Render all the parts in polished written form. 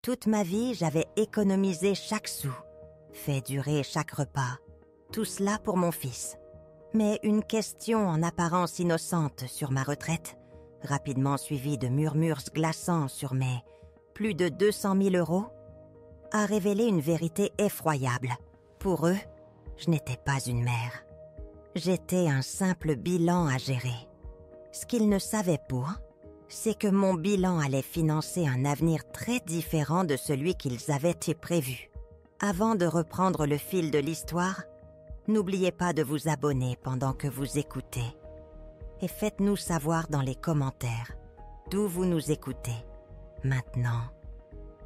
Toute ma vie, j'avais économisé chaque sou, fait durer chaque repas, tout cela pour mon fils. Mais une question en apparence innocente sur ma retraite, rapidement suivie de murmures glaçants sur mes plus de 200 000 €, a révélé une vérité effroyable. Pour eux, je n'étais pas une mère. J'étais un simple bilan à gérer. Ce qu'ils ne savaient pas, c'est que mon bilan allait financer un avenir très différent de celui qu'ils avaient prévu. Avant de reprendre le fil de l'histoire, n'oubliez pas de vous abonner pendant que vous écoutez. Et faites-nous savoir dans les commentaires d'où vous nous écoutez. Maintenant,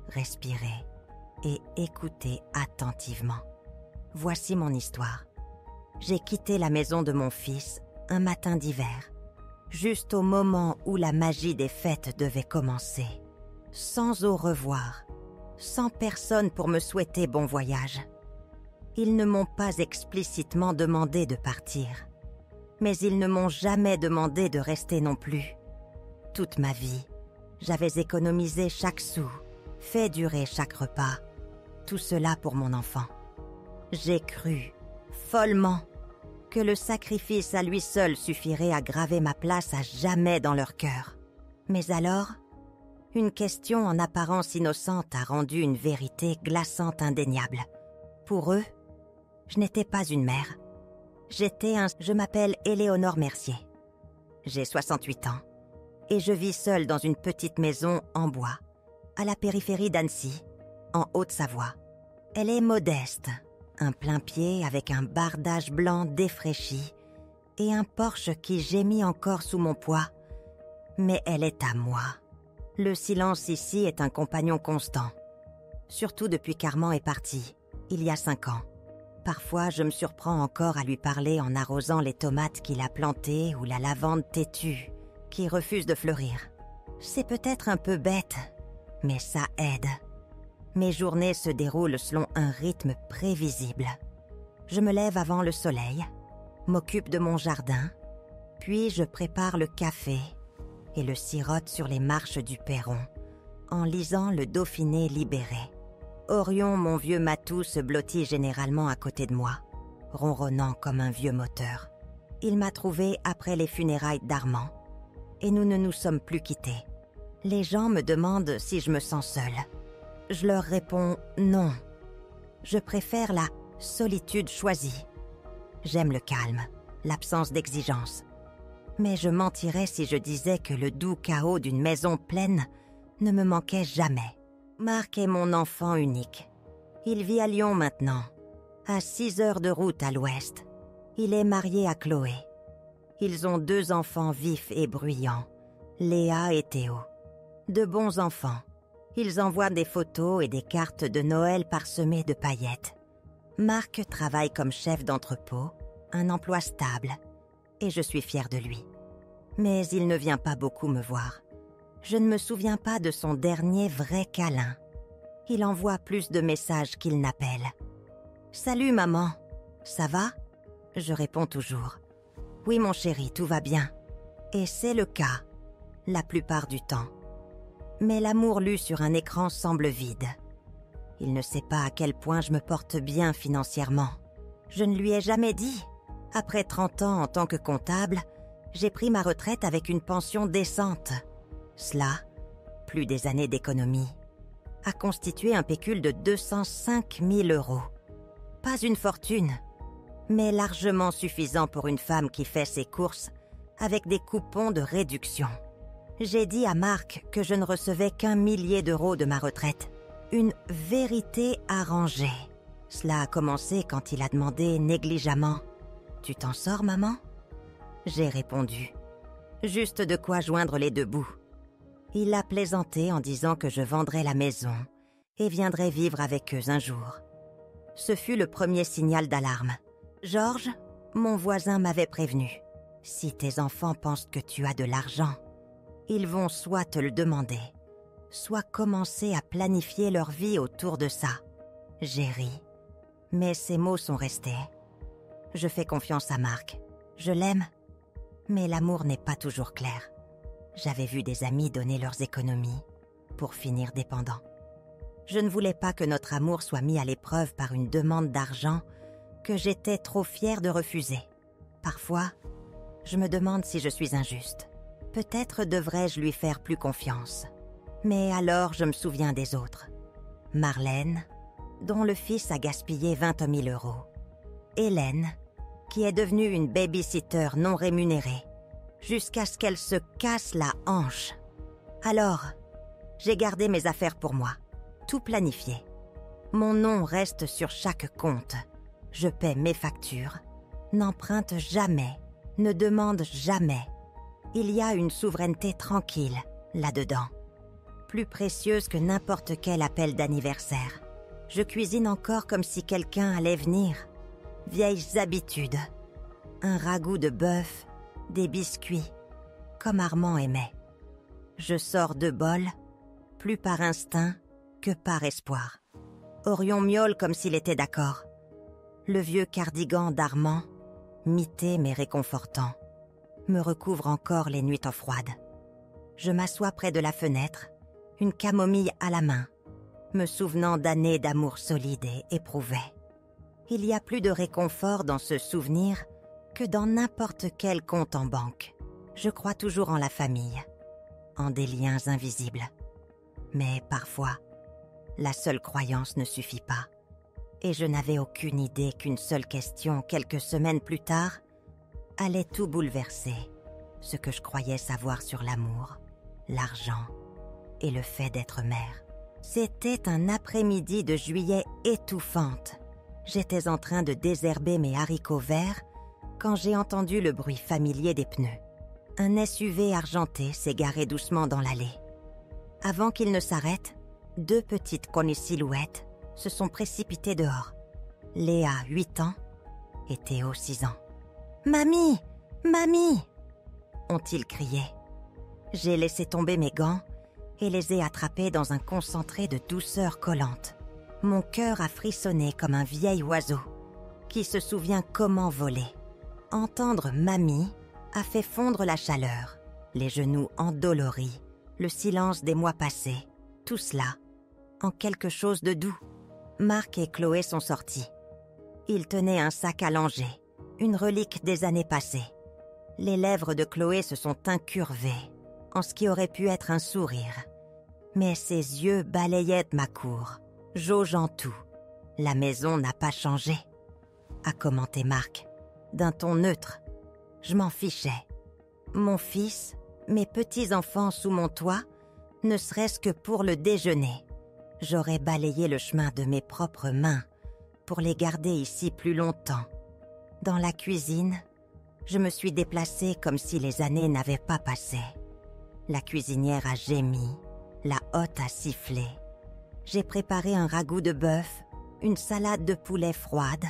respirez et écoutez attentivement. Voici mon histoire. J'ai quitté la maison de mon fils un matin d'hiver, juste au moment où la magie des fêtes devait commencer. Sans au revoir, sans personne pour me souhaiter bon voyage. Ils ne m'ont pas explicitement demandé de partir, mais ils ne m'ont jamais demandé de rester non plus. Toute ma vie, j'avais économisé chaque sou, fait durer chaque repas, tout cela pour mon enfant. J'ai cru, follement, que le sacrifice à lui seul suffirait à graver ma place à jamais dans leur cœur. Mais alors, une question en apparence innocente a rendu une vérité glaçante indéniable. Pour eux, je n'étais pas une mère. Je m'appelle Éléonore Mercier. J'ai 68 ans et je vis seule dans une petite maison en bois, à la périphérie d'Annecy, en Haute-Savoie. Elle est modeste, un plain-pied avec un bardage blanc défraîchi et un porche qui gémit encore sous mon poids. Mais elle est à moi. Le silence ici est un compagnon constant, surtout depuis qu'Armand est parti, il y a 5 ans. Parfois, je me surprends encore à lui parler en arrosant les tomates qu'il a plantées ou la lavande têtue qui refuse de fleurir. C'est peut-être un peu bête, mais ça aide. Mes journées se déroulent selon un rythme prévisible. Je me lève avant le soleil, m'occupe de mon jardin, puis je prépare le café et le sirote sur les marches du perron, en lisant le Dauphiné libéré. Orion, mon vieux matou, se blottit généralement à côté de moi, ronronnant comme un vieux moteur. Il m'a trouvée après les funérailles d'Armand, et nous ne nous sommes plus quittés. Les gens me demandent si je me sens seule. Je leur réponds non. Je préfère la solitude choisie. J'aime le calme, l'absence d'exigence. Mais je mentirais si je disais que le doux chaos d'une maison pleine ne me manquait jamais. Marc est mon enfant unique. Il vit à Lyon maintenant, à 6 heures de route à l'ouest. Il est marié à Chloé. Ils ont 2 enfants vifs et bruyants, Léa et Théo. De bons enfants. Ils envoient des photos et des cartes de Noël parsemées de paillettes. Marc travaille comme chef d'entrepôt, un emploi stable, et je suis fière de lui. Mais il ne vient pas beaucoup me voir. Je ne me souviens pas de son dernier vrai câlin. Il envoie plus de messages qu'il n'appelle. « Salut maman, ça va ?» Je réponds toujours. « Oui mon chéri, tout va bien. » Et c'est le cas, la plupart du temps. Mais l'amour lu sur un écran semble vide. Il ne sait pas à quel point je me porte bien financièrement. Je ne lui ai jamais dit. Après 30 ans en tant que comptable, j'ai pris ma retraite avec une pension décente. Cela, plus des années d'économie, a constitué un pécule de 205 000 €. Pas une fortune, mais largement suffisant pour une femme qui fait ses courses avec des coupons de réduction. J'ai dit à Marc que je ne recevais qu'1 millier d'euros de ma retraite. Une vérité arrangée. Cela a commencé quand il a demandé négligemment « Tu t'en sors, maman ?» J'ai répondu. Juste de quoi joindre les 2 bouts. Il a plaisanté en disant que je vendrais la maison et viendrais vivre avec eux un jour. Ce fut le premier signal d'alarme. Georges, mon voisin, m'avait prévenu. Si tes enfants pensent que tu as de l'argent, ils vont soit te le demander, soit commencer à planifier leur vie autour de ça. J'ai ri, mais ces mots sont restés. Je fais confiance à Marc. Je l'aime, mais l'amour n'est pas toujours clair. J'avais vu des amis donner leurs économies pour finir dépendants. Je ne voulais pas que notre amour soit mis à l'épreuve par une demande d'argent que j'étais trop fière de refuser. Parfois, je me demande si je suis injuste. Peut-être devrais-je lui faire plus confiance. Mais alors je me souviens des autres. Marlène, dont le fils a gaspillé 20 000 €. Hélène, qui est devenue une baby-sitter non rémunérée, jusqu'à ce qu'elle se casse la hanche. Alors, j'ai gardé mes affaires pour moi, tout planifié. Mon nom reste sur chaque compte. Je paie mes factures, n'emprunte jamais, ne demande jamais. Il y a une souveraineté tranquille là-dedans, plus précieuse que n'importe quel appel d'anniversaire. Je cuisine encore comme si quelqu'un allait venir. Vieilles habitudes. Un ragoût de bœuf, des biscuits, comme Armand aimait. Je sors de bol, plus par instinct que par espoir. Orion miaule comme s'il était d'accord. Le vieux cardigan d'Armand, mité mais réconfortant, me recouvre encore les nuits froides. Je m'assois près de la fenêtre, une camomille à la main, me souvenant d'années d'amour solide et éprouvé. Il y a plus de réconfort dans ce souvenir que dans n'importe quel compte en banque. Je crois toujours en la famille, en des liens invisibles. Mais parfois, la seule croyance ne suffit pas. Et je n'avais aucune idée qu'une seule question, quelques semaines plus tard, allait tout bouleverser. Ce que je croyais savoir sur l'amour, l'argent et le fait d'être mère. C'était un après-midi de juillet étouffante. J'étais en train de désherber mes haricots verts quand j'ai entendu le bruit familier des pneus. Un SUV argenté s'est garé doucement dans l'allée. Avant qu'il ne s'arrête, 2 petites connes silhouettes se sont précipitées dehors. Léa, 8 ans, et Théo, 6 ans. « Mamie! Mamie !» ont-ils crié. J'ai laissé tomber mes gants et les ai attrapés dans un concentré de douceur collante. Mon cœur a frissonné comme un vieil oiseau qui se souvient comment voler. Entendre « mamie » a fait fondre la chaleur, les genoux endoloris, le silence des mois passés, tout cela en quelque chose de doux. Marc et Chloé sont sortis. Ils tenaient un sac à langer, une relique des années passées. Les lèvres de Chloé se sont incurvées, en ce qui aurait pu être un sourire. Mais ses yeux balayaient ma cour, jaugeant tout. La maison n'a pas changé, a commenté Marc, d'un ton neutre. Je m'en fichais. Mon fils, mes petits-enfants sous mon toit, ne serait-ce que pour le déjeuner. J'aurais balayé le chemin de mes propres mains pour les garder ici plus longtemps. Dans la cuisine, je me suis déplacée comme si les années n'avaient pas passé. La cuisinière a gémi, la hotte a sifflé. J'ai préparé un ragoût de bœuf, une salade de poulet froide,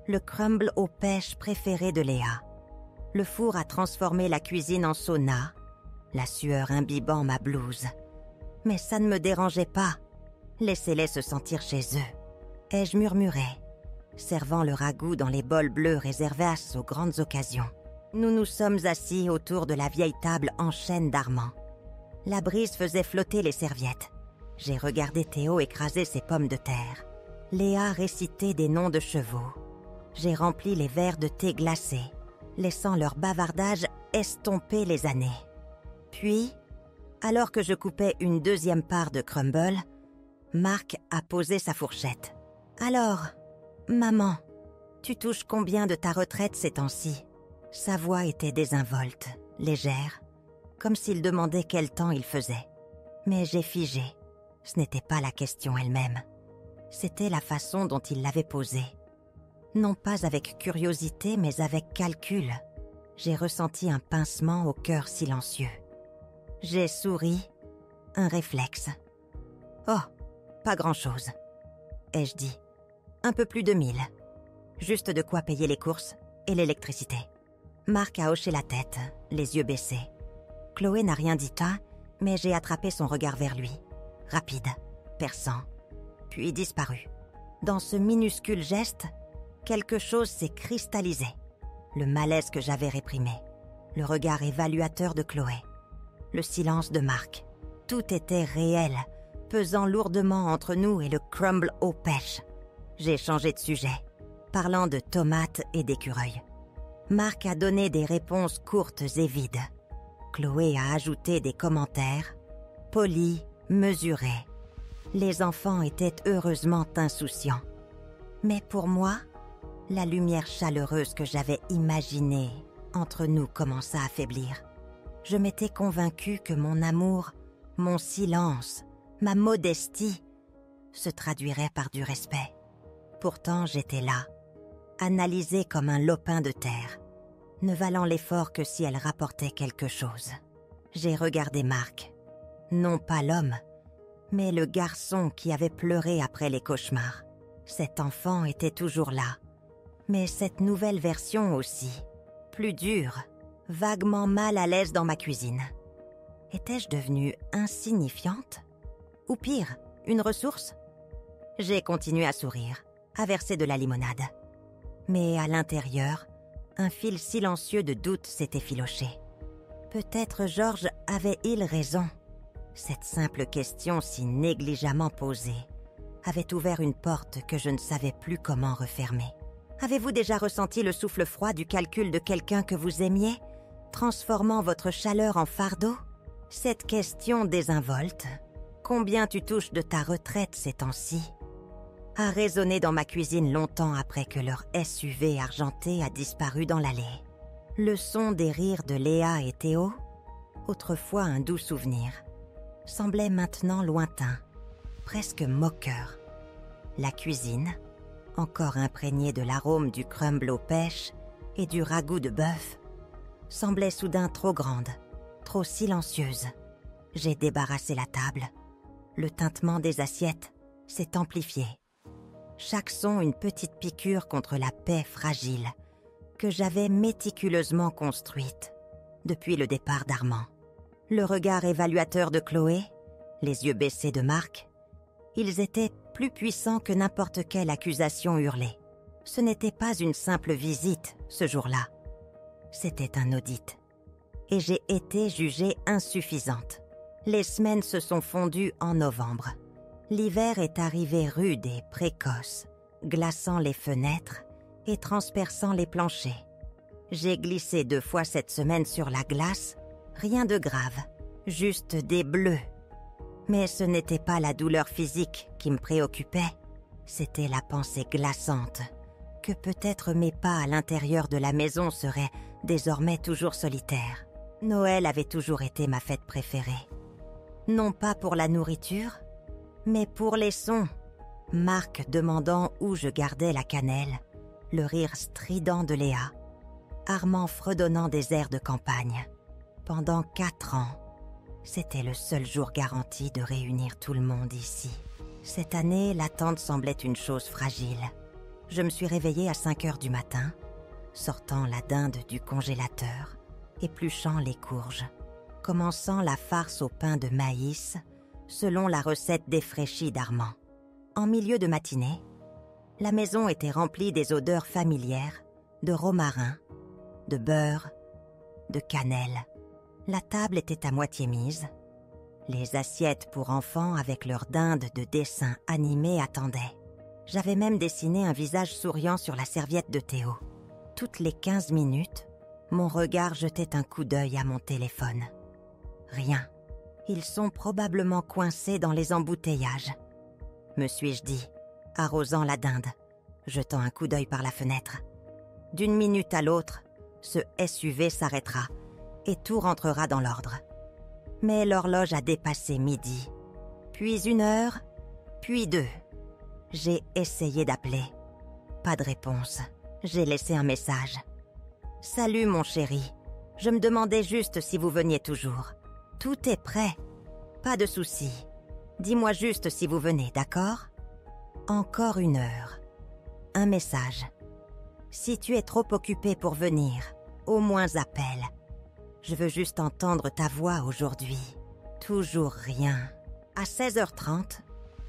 le crumble aux pêches préféré de Léa. Le four a transformé la cuisine en sauna, la sueur imbibant ma blouse. Mais ça ne me dérangeait pas. Laissez-les se sentir chez eux. Ai-je murmuré, servant le ragoût dans les bols bleus réservés aux grandes occasions. Nous nous sommes assis autour de la vieille table en chêne d'Armand. La brise faisait flotter les serviettes. J'ai regardé Théo écraser ses pommes de terre. Léa récitait des noms de chevaux. J'ai rempli les verres de thé glacé, laissant leur bavardage estomper les années. Puis, alors que je coupais une 2e part de crumble, Marc a posé sa fourchette. « Alors, maman, tu touches combien de ta retraite ces temps-ci » Sa voix était désinvolte, légère, comme s'il demandait quel temps il faisait. Mais j'ai figé. Ce n'était pas la question elle-même. C'était la façon dont il l'avait posée. Non pas avec curiosité, mais avec calcul. J'ai ressenti un pincement au cœur silencieux. J'ai souri, un réflexe. « Oh, pas grand-chose », ai-je dit. « Un peu plus de 1000. Juste de quoi payer les courses et l'électricité. » Marc a hoché la tête, les yeux baissés. Chloé n'a rien dit mais j'ai attrapé son regard vers lui. Rapide, perçant, puis disparu. Dans ce minuscule geste, quelque chose s'est cristallisé. Le malaise que j'avais réprimé, le regard évaluateur de Chloé, le silence de Marc. Tout était réel, pesant lourdement entre nous et le crumble aux pêches. J'ai changé de sujet, parlant de tomates et d'écureuils. Marc a donné des réponses courtes et vides. Chloé a ajouté des commentaires, polis, mesurés. Les enfants étaient heureusement insouciants. Mais pour moi, la lumière chaleureuse que j'avais imaginée entre nous commença à faiblir. Je m'étais convaincue que mon amour, mon silence, ma modestie se traduiraient par du respect. Pourtant, j'étais là, analysée comme un lopin de terre, ne valant l'effort que si elle rapportait quelque chose. J'ai regardé Marc, non pas l'homme, mais le garçon qui avait pleuré après les cauchemars. Cet enfant était toujours là, mais cette nouvelle version aussi, plus dure, vaguement mal à l'aise dans ma cuisine. Étais-je devenue insignifiante? Ou pire, une ressource? J'ai continué à sourire, à verser de la limonade. Mais à l'intérieur, un fil silencieux de doute s'était filoché. Peut-être Georges avait-il raison? Cette simple question si négligemment posée avait ouvert une porte que je ne savais plus comment refermer. Avez-vous déjà ressenti le souffle froid du calcul de quelqu'un que vous aimiez, transformant votre chaleur en fardeau? Cette question désinvolte, combien tu touches de ta retraite ces temps-ci, a résonné dans ma cuisine longtemps après que leur SUV argenté a disparu dans l'allée. Le son des rires de Léa et Théo, autrefois un doux souvenir, semblait maintenant lointain, presque moqueur. La cuisine, encore imprégnée de l'arôme du crumble aux pêches et du ragoût de bœuf, semblait soudain trop grande, trop silencieuse. J'ai débarrassé la table. Le tintement des assiettes s'est amplifié. Chaque son une petite piqûre contre la paix fragile que j'avais méticuleusement construite depuis le départ d'Armand. Le regard évaluateur de Chloé, les yeux baissés de Marc, ils étaient plus puissants que n'importe quelle accusation hurlée. Ce n'était pas une simple visite, ce jour-là. C'était un audit. Et j'ai été jugée insuffisante. Les semaines se sont fondues en novembre. L'hiver est arrivé rude et précoce, glaçant les fenêtres et transperçant les planchers. J'ai glissé 2 fois cette semaine sur la glace, rien de grave, juste des bleus. Mais ce n'était pas la douleur physique qui me préoccupait, c'était la pensée glaçante que peut-être mes pas à l'intérieur de la maison seraient désormais toujours solitaires. Noël avait toujours été ma fête préférée. Non pas pour la nourriture, mais pour les sons. Marc demandant où je gardais la cannelle, le rire strident de Léa, Armand fredonnant des airs de campagne. Pendant 4 ans, c'était le seul jour garanti de réunir tout le monde ici. Cette année, l'attente semblait une chose fragile. Je me suis réveillée à 5 heures du matin, sortant la dinde du congélateur, épluchant les courges, commençant la farce au pain de maïs, selon la recette défraîchie d'Armand. En milieu de matinée, la maison était remplie des odeurs familières, de romarin, de beurre, de cannelle. La table était à moitié mise. Les assiettes pour enfants avec leurs dindes de dessins animés attendaient. J'avais même dessiné un visage souriant sur la serviette de Théo. Toutes les 15 minutes, mon regard jetait un coup d'œil à mon téléphone. Rien. Ils sont probablement coincés dans les embouteillages, me suis-je dit, arrosant la dinde, jetant un coup d'œil par la fenêtre. D'une minute à l'autre, ce SUV s'arrêtera et tout rentrera dans l'ordre. Mais l'horloge a dépassé midi, puis 1 heure, puis 2. J'ai essayé d'appeler. Pas de réponse. J'ai laissé un message. « Salut mon chéri, je me demandais juste si vous veniez toujours. Tout est prêt. Pas de souci. Dis-moi juste si vous venez, d'accord ? Encore 1 heure. Un message. Si tu es trop occupé pour venir, au moins appelle. Je veux juste entendre ta voix aujourd'hui. Toujours rien. À 16h30,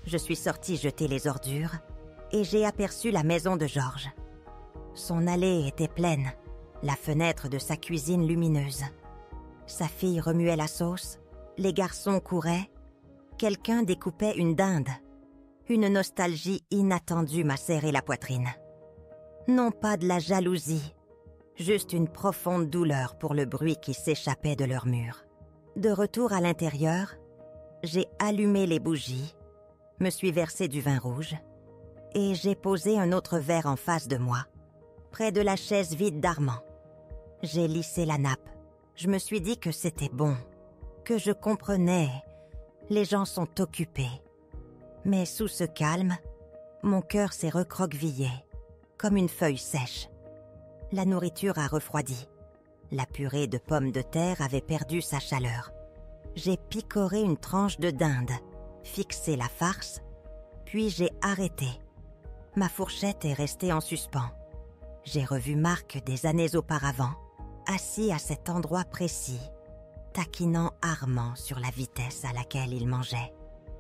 je suis sortie jeter les ordures et j'ai aperçu la maison de Georges. Son allée était pleine, la fenêtre de sa cuisine lumineuse. Sa fille remuait la sauce, les garçons couraient. Quelqu'un découpait une dinde. Une nostalgie inattendue m'a serré la poitrine. Non pas de la jalousie, juste une profonde douleur pour le bruit qui s'échappait de leurs murs. De retour à l'intérieur, j'ai allumé les bougies, me suis versé du vin rouge et j'ai posé un autre verre en face de moi, près de la chaise vide d'Armand. J'ai lissé la nappe. Je me suis dit que c'était bon, que je comprenais. Les gens sont occupés. Mais sous ce calme, mon cœur s'est recroquevillé, comme une feuille sèche. La nourriture a refroidi. La purée de pommes de terre avait perdu sa chaleur. J'ai picoré une tranche de dinde, fixé la farce, puis j'ai arrêté. Ma fourchette est restée en suspens. J'ai revu Marc des années auparavant, assis à cet endroit précis, taquinant Armand sur la vitesse à laquelle il mangeait.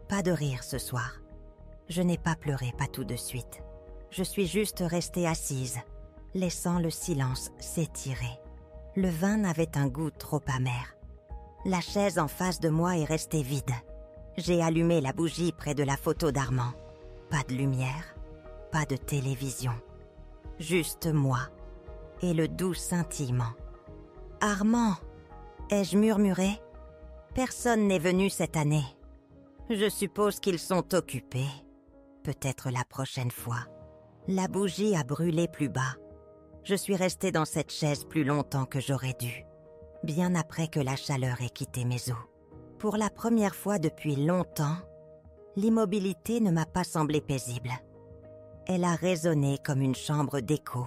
Pas de rire ce soir. Je n'ai pas pleuré, pas tout de suite. Je suis juste restée assise, laissant le silence s'étirer. Le vin n'avait un goût trop amer. La chaise en face de moi est restée vide. J'ai allumé la bougie près de la photo d'Armand. Pas de lumière, pas de télévision. Juste moi et le doux scintillement. « Armand !» ai-je murmuré. Personne n'est venu cette année. Je suppose qu'ils sont occupés. Peut-être la prochaine fois. La bougie a brûlé plus bas. Je suis restée dans cette chaise plus longtemps que j'aurais dû, bien après que la chaleur ait quitté mes os. Pour la première fois depuis longtemps, l'immobilité ne m'a pas semblé paisible. Elle a résonné comme une chambre d'écho,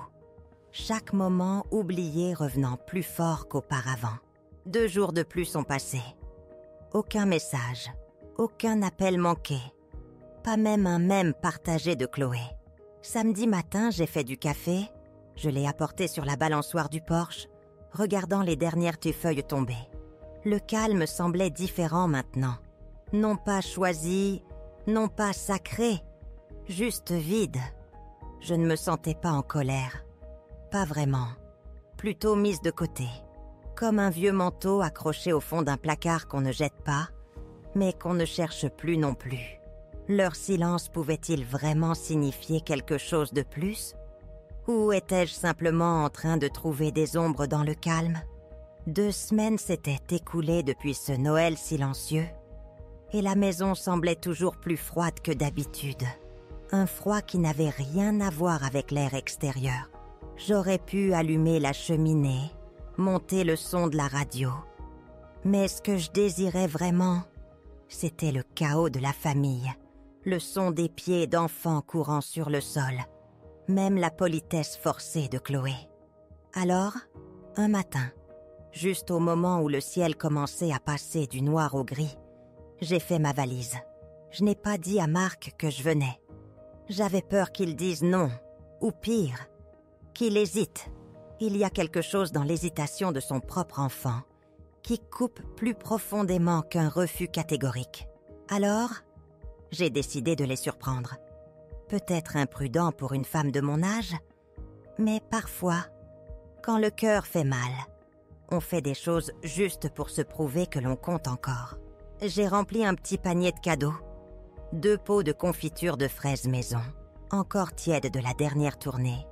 chaque moment oublié revenant plus fort qu'auparavant. 2 jours de plus sont passés. Aucun message, aucun appel manqué, pas même un mème partagé de Chloé. Samedi matin, j'ai fait du café, je l'ai apporté sur la balançoire du porche, regardant les dernières feuilles tomber. Le calme semblait différent maintenant. Non pas choisi, non pas sacré, juste vide. Je ne me sentais pas en colère. Pas vraiment. Plutôt mise de côté. Comme un vieux manteau accroché au fond d'un placard qu'on ne jette pas, mais qu'on ne cherche plus non plus. Leur silence pouvait-il vraiment signifier quelque chose de plus? Ou étais-je simplement en train de trouver des ombres dans le calme? 2 semaines s'étaient écoulées depuis ce Noël silencieux, et la maison semblait toujours plus froide que d'habitude. Un froid qui n'avait rien à voir avec l'air extérieur. J'aurais pu allumer la cheminée, monter le son de la radio. Mais ce que je désirais vraiment, c'était le chaos de la famille, le son des pieds d'enfants courant sur le sol, même la politesse forcée de Chloé. Alors, un matin, juste au moment où le ciel commençait à passer du noir au gris, j'ai fait ma valise. Je n'ai pas dit à Marc que je venais. J'avais peur qu'il dise non, ou pire, qu'il hésite. Il y a quelque chose dans l'hésitation de son propre enfant qui coupe plus profondément qu'un refus catégorique. Alors, j'ai décidé de les surprendre. Peut-être imprudent pour une femme de mon âge, mais parfois, quand le cœur fait mal, on fait des choses juste pour se prouver que l'on compte encore. J'ai rempli un petit panier de cadeaux. 2 pots de confiture de fraises maison, encore tièdes de la dernière tournée.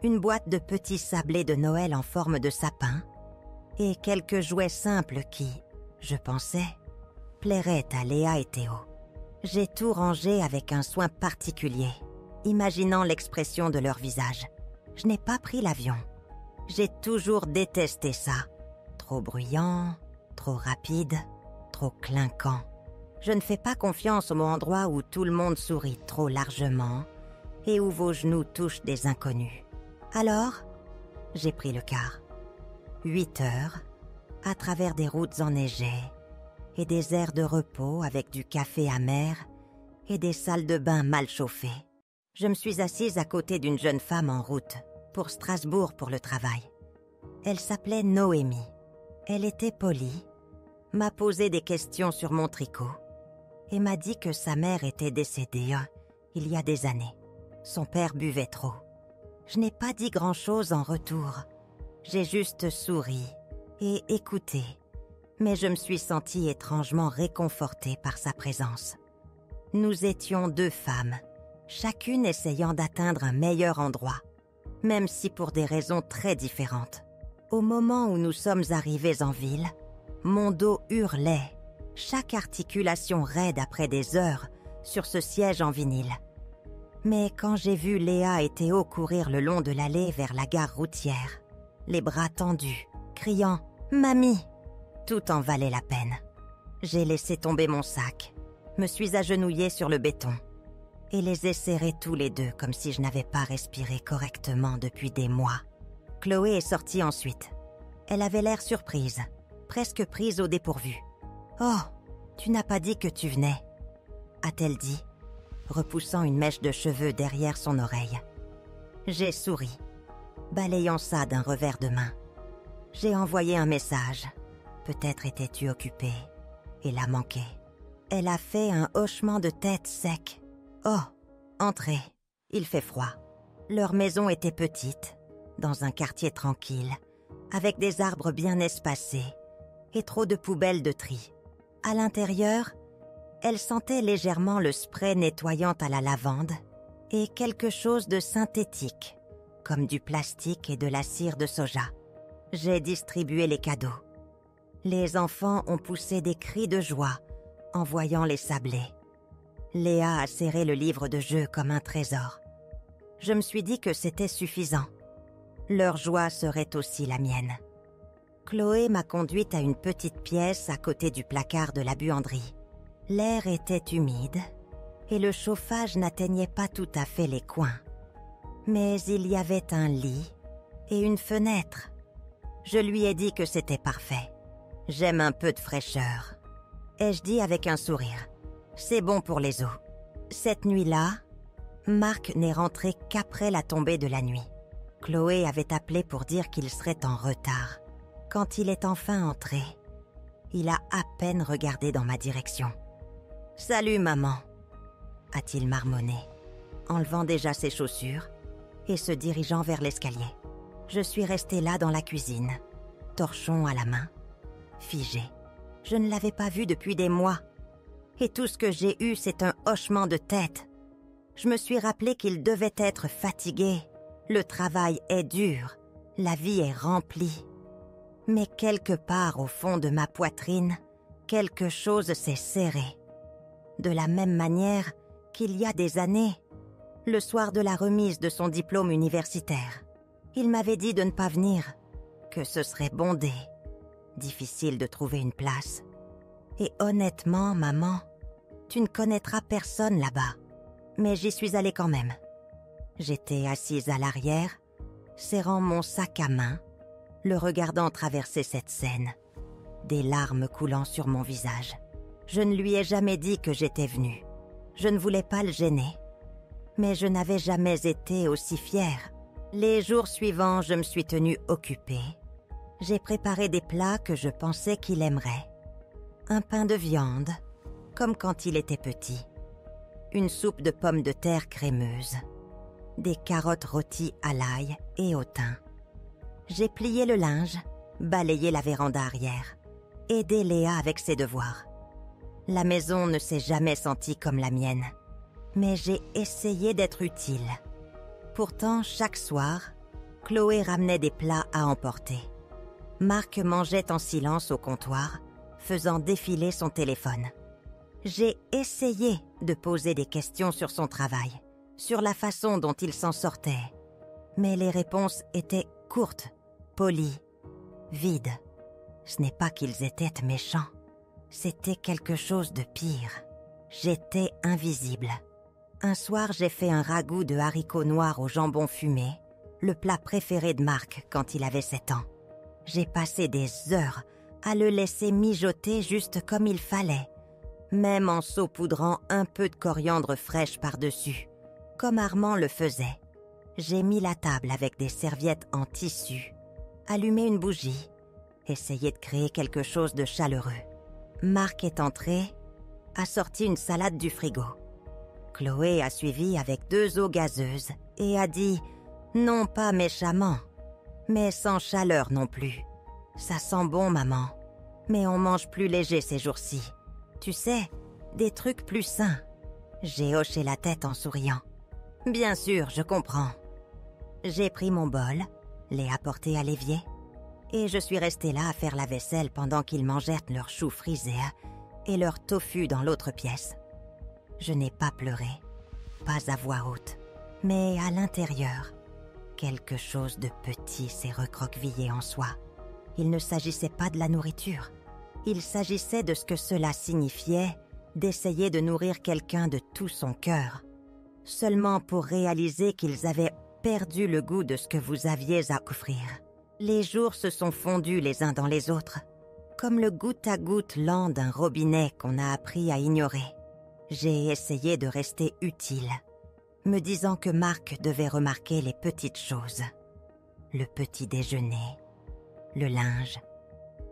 Une boîte de petits sablés de Noël en forme de sapin et quelques jouets simples qui, je pensais, plairaient à Léa et Théo. J'ai tout rangé avec un soin particulier, imaginant l'expression de leur visage. Je n'ai pas pris l'avion. J'ai toujours détesté ça. Trop bruyant, trop rapide, trop clinquant. Je ne fais pas confiance au endroit où tout le monde sourit trop largement et où vos genoux touchent des inconnus. Alors, j'ai pris le car. 8 heures, à travers des routes enneigées et des aires de repos avec du café amer et des salles de bain mal chauffées. Je me suis assise à côté d'une jeune femme en route pour Strasbourg pour le travail. Elle s'appelait Noémie. Elle était polie, m'a posé des questions sur mon tricot et m'a dit que sa mère était décédée il y a des années. Son père buvait trop. Je n'ai pas dit grand-chose en retour. J'ai juste souri et écouté, mais je me suis sentie étrangement réconfortée par sa présence. Nous étions 2 femmes, chacune essayant d'atteindre un meilleur endroit, même si pour des raisons très différentes. Au moment où nous sommes arrivés en ville, mon dos hurlait, chaque articulation raide après des heures sur ce siège en vinyle. Mais quand j'ai vu Léa et Théo courir le long de l'allée vers la gare routière, les bras tendus, criant « Mamie !», tout en valait la peine. J'ai laissé tomber mon sac, me suis agenouillée sur le béton et les ai serrés tous les 2 comme si je n'avais pas respiré correctement depuis des mois. Chloé est sortie ensuite. Elle avait l'air surprise, presque prise au dépourvu. « Oh, tu n'as pas dit que tu venais », a-t-elle dit, repoussant une mèche de cheveux derrière son oreille. J'ai souri, balayant ça d'un revers de main. J'ai envoyé un message. Peut-être étais-tu occupée et l'a manqué. Elle a fait un hochement de tête sec. Oh, entrez, il fait froid. Leur maison était petite, dans un quartier tranquille, avec des arbres bien espacés et trop de poubelles de tri. À l'intérieur, elle sentait légèrement le spray nettoyant à la lavande et quelque chose de synthétique, comme du plastique et de la cire de soja. J'ai distribué les cadeaux. Les enfants ont poussé des cris de joie en voyant les sablés. Léa a serré le livre de jeu comme un trésor. Je me suis dit que c'était suffisant. Leur joie serait aussi la mienne. Chloé m'a conduite à une petite pièce à côté du placard de la buanderie. L'air était humide et le chauffage n'atteignait pas tout à fait les coins. Mais il y avait un lit et une fenêtre. Je lui ai dit que c'était parfait. J'aime un peu de fraîcheur. Ai-je dit avec un sourire. C'est bon pour les os. Cette nuit-là, Marc n'est rentré qu'après la tombée de la nuit. Chloé avait appelé pour dire qu'il serait en retard. Quand il est enfin entré, il a à peine regardé dans ma direction. « Salut maman !» a-t-il marmonné, enlevant déjà ses chaussures et se dirigeant vers l'escalier. Je suis restée là dans la cuisine, torchon à la main, figée. Je ne l'avais pas vu depuis des mois. Et tout ce que j'ai eu, c'est un hochement de tête. Je me suis rappelé qu'il devait être fatigué. Le travail est dur, la vie est remplie. Mais quelque part au fond de ma poitrine, quelque chose s'est serré. De la même manière qu'il y a des années, le soir de la remise de son diplôme universitaire, il m'avait dit de ne pas venir, que ce serait bondé, difficile de trouver une place. Et honnêtement, maman, tu ne connaîtras personne là-bas. Mais j'y suis allée quand même. J'étais assise à l'arrière, serrant mon sac à main, le regardant traverser cette scène, des larmes coulant sur mon visage. Je ne lui ai jamais dit que j'étais venue. Je ne voulais pas le gêner. Mais je n'avais jamais été aussi fière. Les jours suivants, je me suis tenue occupée. J'ai préparé des plats que je pensais qu'il aimerait. Un pain de viande, comme quand il était petit. Une soupe de pommes de terre crémeuse. Des carottes rôties à l'ail et au thym. J'ai plié le linge, balayé la véranda arrière, aidé Léa avec ses devoirs. La maison ne s'est jamais sentie comme la mienne, mais j'ai essayé d'être utile. Pourtant, chaque soir, Chloé ramenait des plats à emporter. Marc mangeait en silence au comptoir, faisant défiler son téléphone. J'ai essayé de poser des questions sur son travail, sur la façon dont il s'en sortait, mais les réponses étaient courtes, polies, vides. Ce n'est pas qu'ils étaient méchants, c'était quelque chose de pire. J'étais invisible. Un soir, j'ai fait un ragoût de haricots noirs au jambon fumé, le plat préféré de Marc quand il avait 7 ans. J'ai passé des heures à le laisser mijoter juste comme il fallait, même en saupoudrant un peu de coriandre fraîche par-dessus, comme Armand le faisait. J'ai mis la table avec des serviettes en tissu, allumé une bougie, essayé de créer quelque chose de chaleureux. Marc est entré, a sorti une salade du frigo. Chloé a suivi avec 2 eaux gazeuses et a dit « Non pas méchamment, mais sans chaleur non plus. Ça sent bon, maman, Mais on mange plus léger ces jours-ci. Tu sais, des trucs plus sains. » J'ai hoché la tête en souriant. « Bien sûr, je comprends. » J'ai pris mon bol, l'ai apporté à l'évier, et je suis restée là à faire la vaisselle pendant qu'ils mangèrent leurs choux frisés et leur tofu dans l'autre pièce. Je n'ai pas pleuré, pas à voix haute, mais à l'intérieur, quelque chose de petit s'est recroquevillé en soi. Il ne s'agissait pas de la nourriture. Il s'agissait de ce que cela signifiait d'essayer de nourrir quelqu'un de tout son cœur, seulement pour réaliser qu'ils avaient perdu le goût de ce que vous aviez à offrir. Les jours se sont fondus les uns dans les autres, comme le goutte à goutte lent d'un robinet qu'on a appris à ignorer. J'ai essayé de rester utile, me disant que Marc devait remarquer les petites choses. Le petit déjeuner, le linge,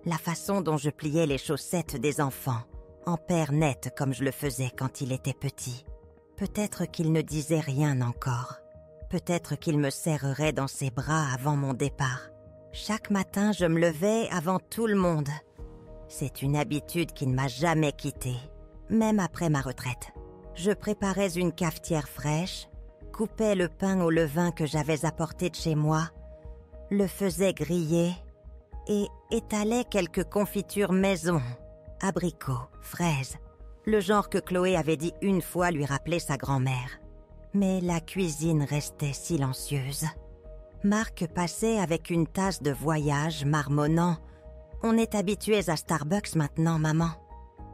la façon dont je pliais les chaussettes des enfants, en paire nette comme je le faisais quand il était petit. Peut-être qu'il ne disait rien encore. Peut-être qu'il me serrerait dans ses bras avant mon départ. Chaque matin, je me levais avant tout le monde. C'est une habitude qui ne m'a jamais quittée, même après ma retraite. Je préparais une cafetière fraîche, coupais le pain au levain que j'avais apporté de chez moi, le faisais griller et étalais quelques confitures maison, abricots, fraises, le genre que Chloé avait dit une fois lui rappeler sa grand-mère. Mais la cuisine restait silencieuse. Marc passait avec une tasse de voyage, marmonnant. « On est habitués à Starbucks maintenant, maman. »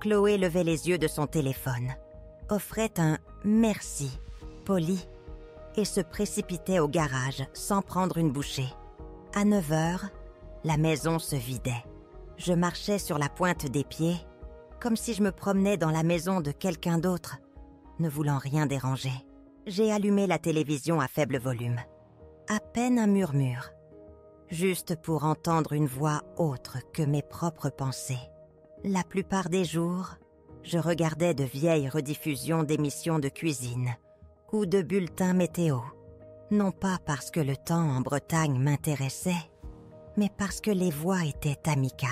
Chloé levait les yeux de son téléphone, offrait un « merci » poli et se précipitait au garage sans prendre une bouchée. À 9 heures, la maison se vidait. Je marchais sur la pointe des pieds, comme si je me promenais dans la maison de quelqu'un d'autre, ne voulant rien déranger. J'ai allumé la télévision à faible volume. À peine un murmure, juste pour entendre une voix autre que mes propres pensées. La plupart des jours, je regardais de vieilles rediffusions d'émissions de cuisine ou de bulletins météo, non pas parce que le temps en Bretagne m'intéressait, mais parce que les voix étaient amicales.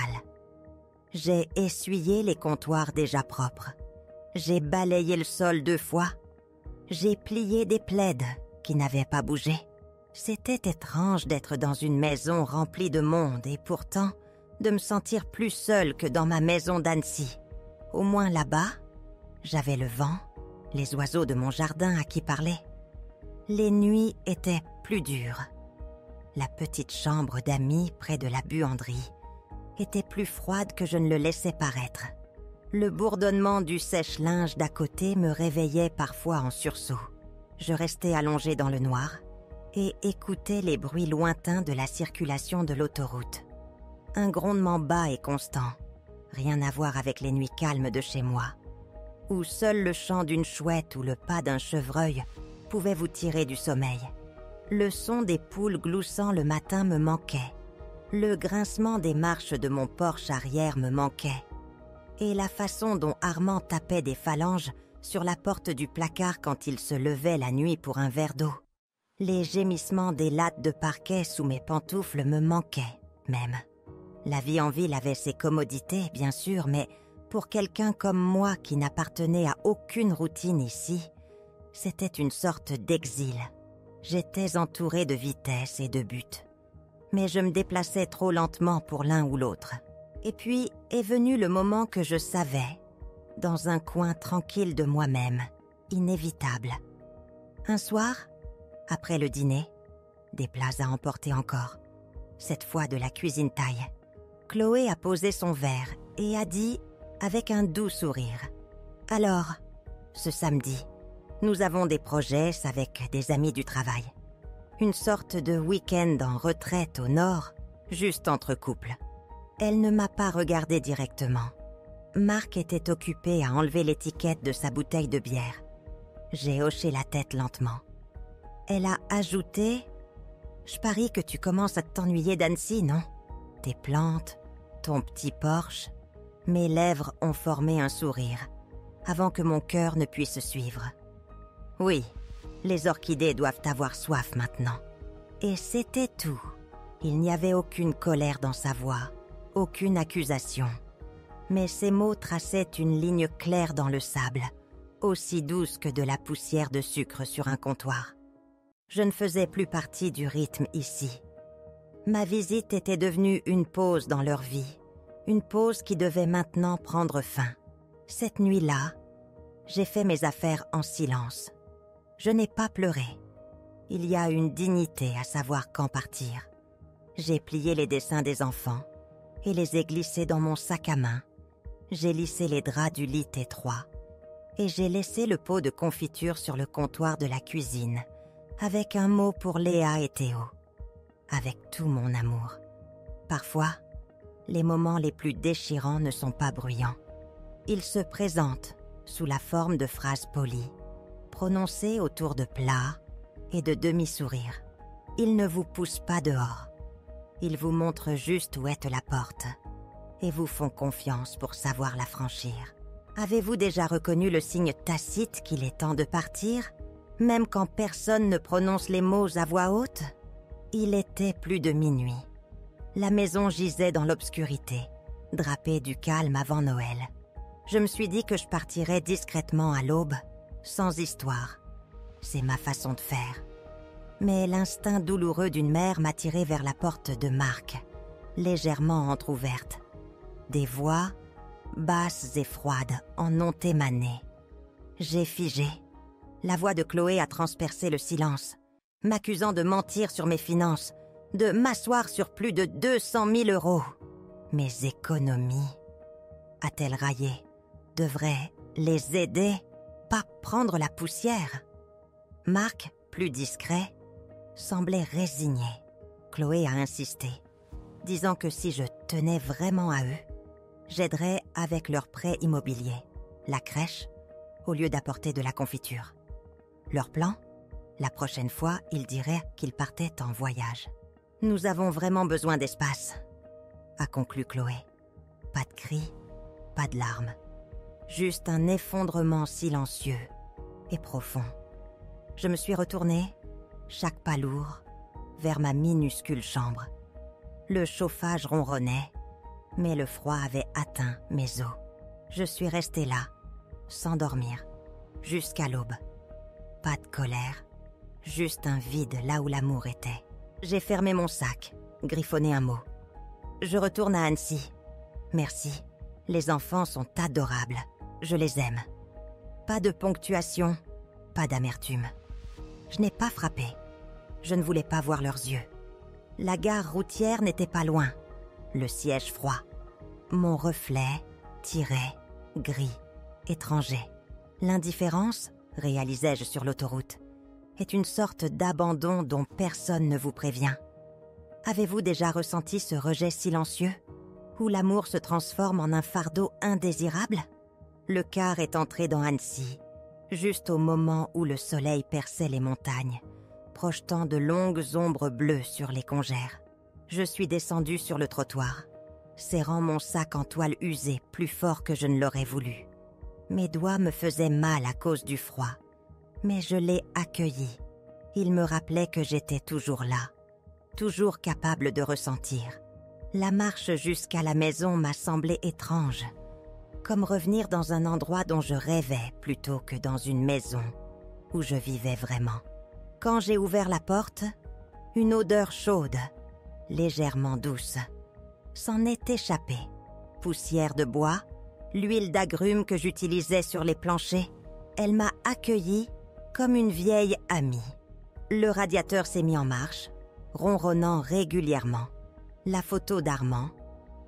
J'ai essuyé les comptoirs déjà propres. J'ai balayé le sol 2 fois. J'ai plié des plaids qui n'avaient pas bougé. C'était étrange d'être dans une maison remplie de monde et pourtant de me sentir plus seule que dans ma maison d'Annecy. Au moins là-bas, j'avais le vent, les oiseaux de mon jardin à qui parler. Les nuits étaient plus dures. La petite chambre d'amis près de la buanderie était plus froide que je ne le laissais paraître. Le bourdonnement du sèche-linge d'à côté me réveillait parfois en sursaut. Je restais allongée dans le noir et écoutais les bruits lointains de la circulation de l'autoroute. Un grondement bas et constant, rien à voir avec les nuits calmes de chez moi, où seul le chant d'une chouette ou le pas d'un chevreuil pouvait vous tirer du sommeil. Le son des poules gloussant le matin me manquait. Le grincement des marches de mon Porsche arrière me manquait. Et la façon dont Armand tapait des phalanges sur la porte du placard quand il se levait la nuit pour un verre d'eau. Les gémissements des lattes de parquet sous mes pantoufles me manquaient, même. La vie en ville avait ses commodités, bien sûr, mais pour quelqu'un comme moi qui n'appartenait à aucune routine ici, c'était une sorte d'exil. J'étais entourée de vitesse et de buts. Mais je me déplaçais trop lentement pour l'un ou l'autre. Et puis est venu le moment que je savais, dans un coin tranquille de moi-même, inévitable. Un soir, après le dîner, des plats à emporter encore, cette fois de la cuisine thaï, Chloé a posé son verre et a dit, avec un doux sourire, « Alors, ce samedi, nous avons des projets avec des amis du travail. Une sorte de week-end en retraite au nord, juste entre couples. » Elle ne m'a pas regardé directement. Marc était occupé à enlever l'étiquette de sa bouteille de bière. J'ai hoché la tête lentement. Elle a ajouté « Je parie que tu commences à t'ennuyer d'Annecy, non? Tes plantes, ton petit Porsche. » Mes lèvres ont formé un sourire, avant que mon cœur ne puisse suivre. Oui, les orchidées doivent avoir soif maintenant. Et c'était tout. Il n'y avait aucune colère dans sa voix, aucune accusation. Mais ces mots traçaient une ligne claire dans le sable, aussi douce que de la poussière de sucre sur un comptoir. Je ne faisais plus partie du rythme ici. Ma visite était devenue une pause dans leur vie, une pause qui devait maintenant prendre fin. Cette nuit-là, j'ai fait mes affaires en silence. Je n'ai pas pleuré. Il y a une dignité à savoir quand partir. J'ai plié les dessins des enfants et les ai glissés dans mon sac à main. J'ai lissé les draps du lit étroit et j'ai laissé le pot de confiture sur le comptoir de la cuisine avec un mot pour Léa et Théo, avec tout mon amour. Parfois, les moments les plus déchirants ne sont pas bruyants. Ils se présentent sous la forme de phrases polies, prononcées autour de plats et de demi-sourires. Ils ne vous poussent pas dehors. Ils vous montrent juste où est la porte et vous font confiance pour savoir la franchir. Avez-vous déjà reconnu le signe tacite qu'il est temps de partir, même quand personne ne prononce les mots à voix haute? Il était plus de minuit. La maison gisait dans l'obscurité, drapée du calme avant Noël. Je me suis dit que je partirais discrètement à l'aube, sans histoire. C'est ma façon de faire. Mais l'instinct douloureux d'une mère m'a tiré vers la porte de Marc, légèrement entr'ouverte. Des voix, basses et froides, en ont émané. J'ai figé. La voix de Chloé a transpercé le silence, m'accusant de mentir sur mes finances, de m'asseoir sur plus de 200 000 €. Mes économies, a-t-elle raillé, devraient les aider, pas prendre la poussière. Marc, plus discret, semblait résigné. Chloé a insisté, disant que si je tenais vraiment à eux, j'aiderais avec leur prêt immobilier, la crèche, au lieu d'apporter de la confiture. Leur plan? La prochaine fois, ils diraient qu'ils partaient en voyage. Nous avons vraiment besoin d'espace, a conclu Chloé. Pas de cris, pas de larmes. Juste un effondrement silencieux et profond. Je me suis retournée, chaque pas lourd, vers ma minuscule chambre. Le chauffage ronronnait, mais le froid avait atteint mes os. Je suis restée là, sans dormir, jusqu'à l'aube. Pas de colère, juste un vide là où l'amour était. J'ai fermé mon sac, griffonné un mot. Je retourne à Annecy. Merci, les enfants sont adorables. Je les aime. Pas de ponctuation, pas d'amertume. Je n'ai pas frappé. Je ne voulais pas voir leurs yeux. La gare routière n'était pas loin. Le siège froid. Mon reflet, tiré, gris, étranger. L'indifférence, réalisais-je sur l'autoroute, est une sorte d'abandon dont personne ne vous prévient. Avez-vous déjà ressenti ce rejet silencieux, où l'amour se transforme en un fardeau indésirable? Le car est entré dans Annecy, juste au moment où le soleil perçait les montagnes, projetant de longues ombres bleues sur les congères. Je suis descendue sur le trottoir, serrant mon sac en toile usée plus fort que je ne l'aurais voulu. Mes doigts me faisaient mal à cause du froid, mais je l'ai accueilli. Il me rappelait que j'étais toujours là, toujours capable de ressentir. La marche jusqu'à la maison m'a semblé étrange, comme revenir dans un endroit dont je rêvais plutôt que dans une maison où je vivais vraiment. Quand j'ai ouvert la porte, une odeur chaude, légèrement douce, s'en est échappée. Poussière de bois, l'huile d'agrumes que j'utilisais sur les planchers. Elle m'a accueillie comme une vieille amie. Le radiateur s'est mis en marche, ronronnant régulièrement. La photo d'Armand,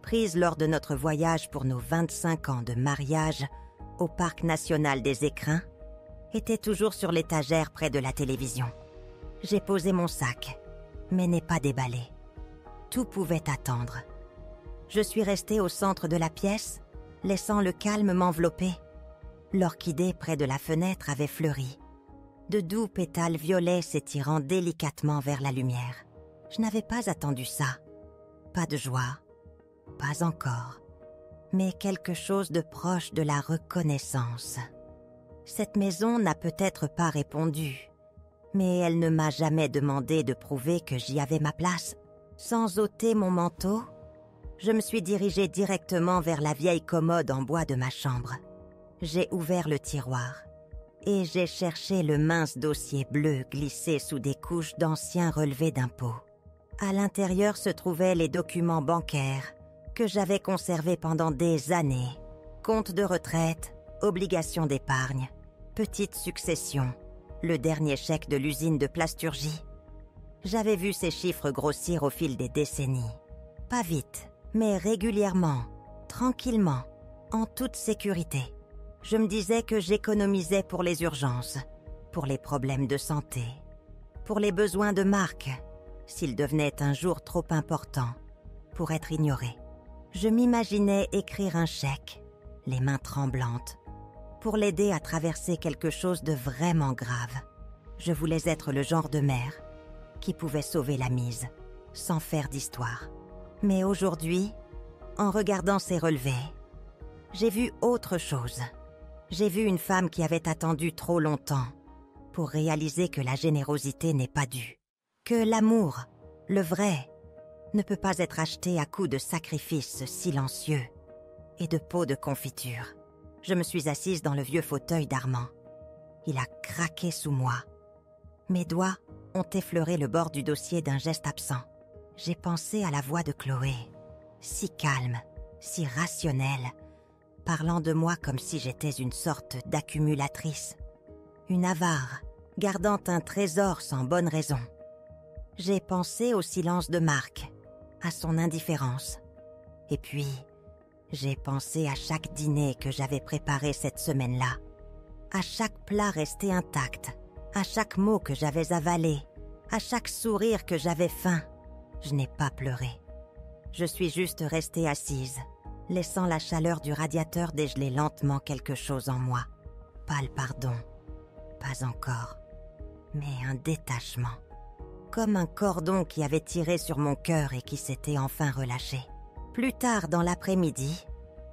prise lors de notre voyage pour nos 25 ans de mariage au Parc national des Écrins, était toujours sur l'étagère près de la télévision. J'ai posé mon sac, mais n'ai pas déballé. Tout pouvait attendre. Je suis restée au centre de la pièce, laissant le calme m'envelopper. L'orchidée près de la fenêtre avait fleuri, de doux pétales violets s'étirant délicatement vers la lumière. Je n'avais pas attendu ça. Pas de joie, pas encore, mais quelque chose de proche de la reconnaissance. Cette maison n'a peut-être pas répondu, mais elle ne m'a jamais demandé de prouver que j'y avais ma place. Sans ôter mon manteau, Je me suis dirigée directement vers la vieille commode en bois de ma chambre. J'ai ouvert le tiroir et j'ai cherché le mince dossier bleu glissé sous des couches d'anciens relevés d'impôts. À l'intérieur se trouvaient les documents bancaires que j'avais conservés pendant des années. Compte de retraite, obligations d'épargne, petite succession, le dernier chèque de l'usine de plasturgie. J'avais vu ces chiffres grossir au fil des décennies. Pas vite, mais régulièrement, tranquillement, en toute sécurité. Je me disais que j'économisais pour les urgences, pour les problèmes de santé, pour les besoins de Marc, s'il devenait un jour trop important, pour être ignoré. Je m'imaginais écrire un chèque, les mains tremblantes, pour l'aider à traverser quelque chose de vraiment grave. Je voulais être le genre de mère qui pouvait sauver la mise, sans faire d'histoire. Mais aujourd'hui, en regardant ces relevés, j'ai vu autre chose. J'ai vu une femme qui avait attendu trop longtemps pour réaliser que la générosité n'est pas due, que l'amour, le vrai, ne peut pas être acheté à coups de sacrifices silencieux et de pots de confiture. Je me suis assise dans le vieux fauteuil d'Armand. Il a craqué sous moi. Mes doigts ont effleuré le bord du dossier d'un geste absent. J'ai pensé à la voix de Chloé, si calme, si rationnelle, parlant de moi comme si j'étais une sorte d'accumulatrice, une avare, gardant un trésor sans bonne raison. J'ai pensé au silence de Marc, à son indifférence. Et puis, j'ai pensé à chaque dîner que j'avais préparé cette semaine-là, à chaque plat resté intact, à chaque mot que j'avais avalé, à chaque sourire que j'avais feint. Je n'ai pas pleuré. Je suis juste restée assise, laissant la chaleur du radiateur dégeler lentement quelque chose en moi. Pas le pardon, pas encore, mais un détachement. Comme un cordon qui avait tiré sur mon cœur et qui s'était enfin relâché. Plus tard dans l'après-midi,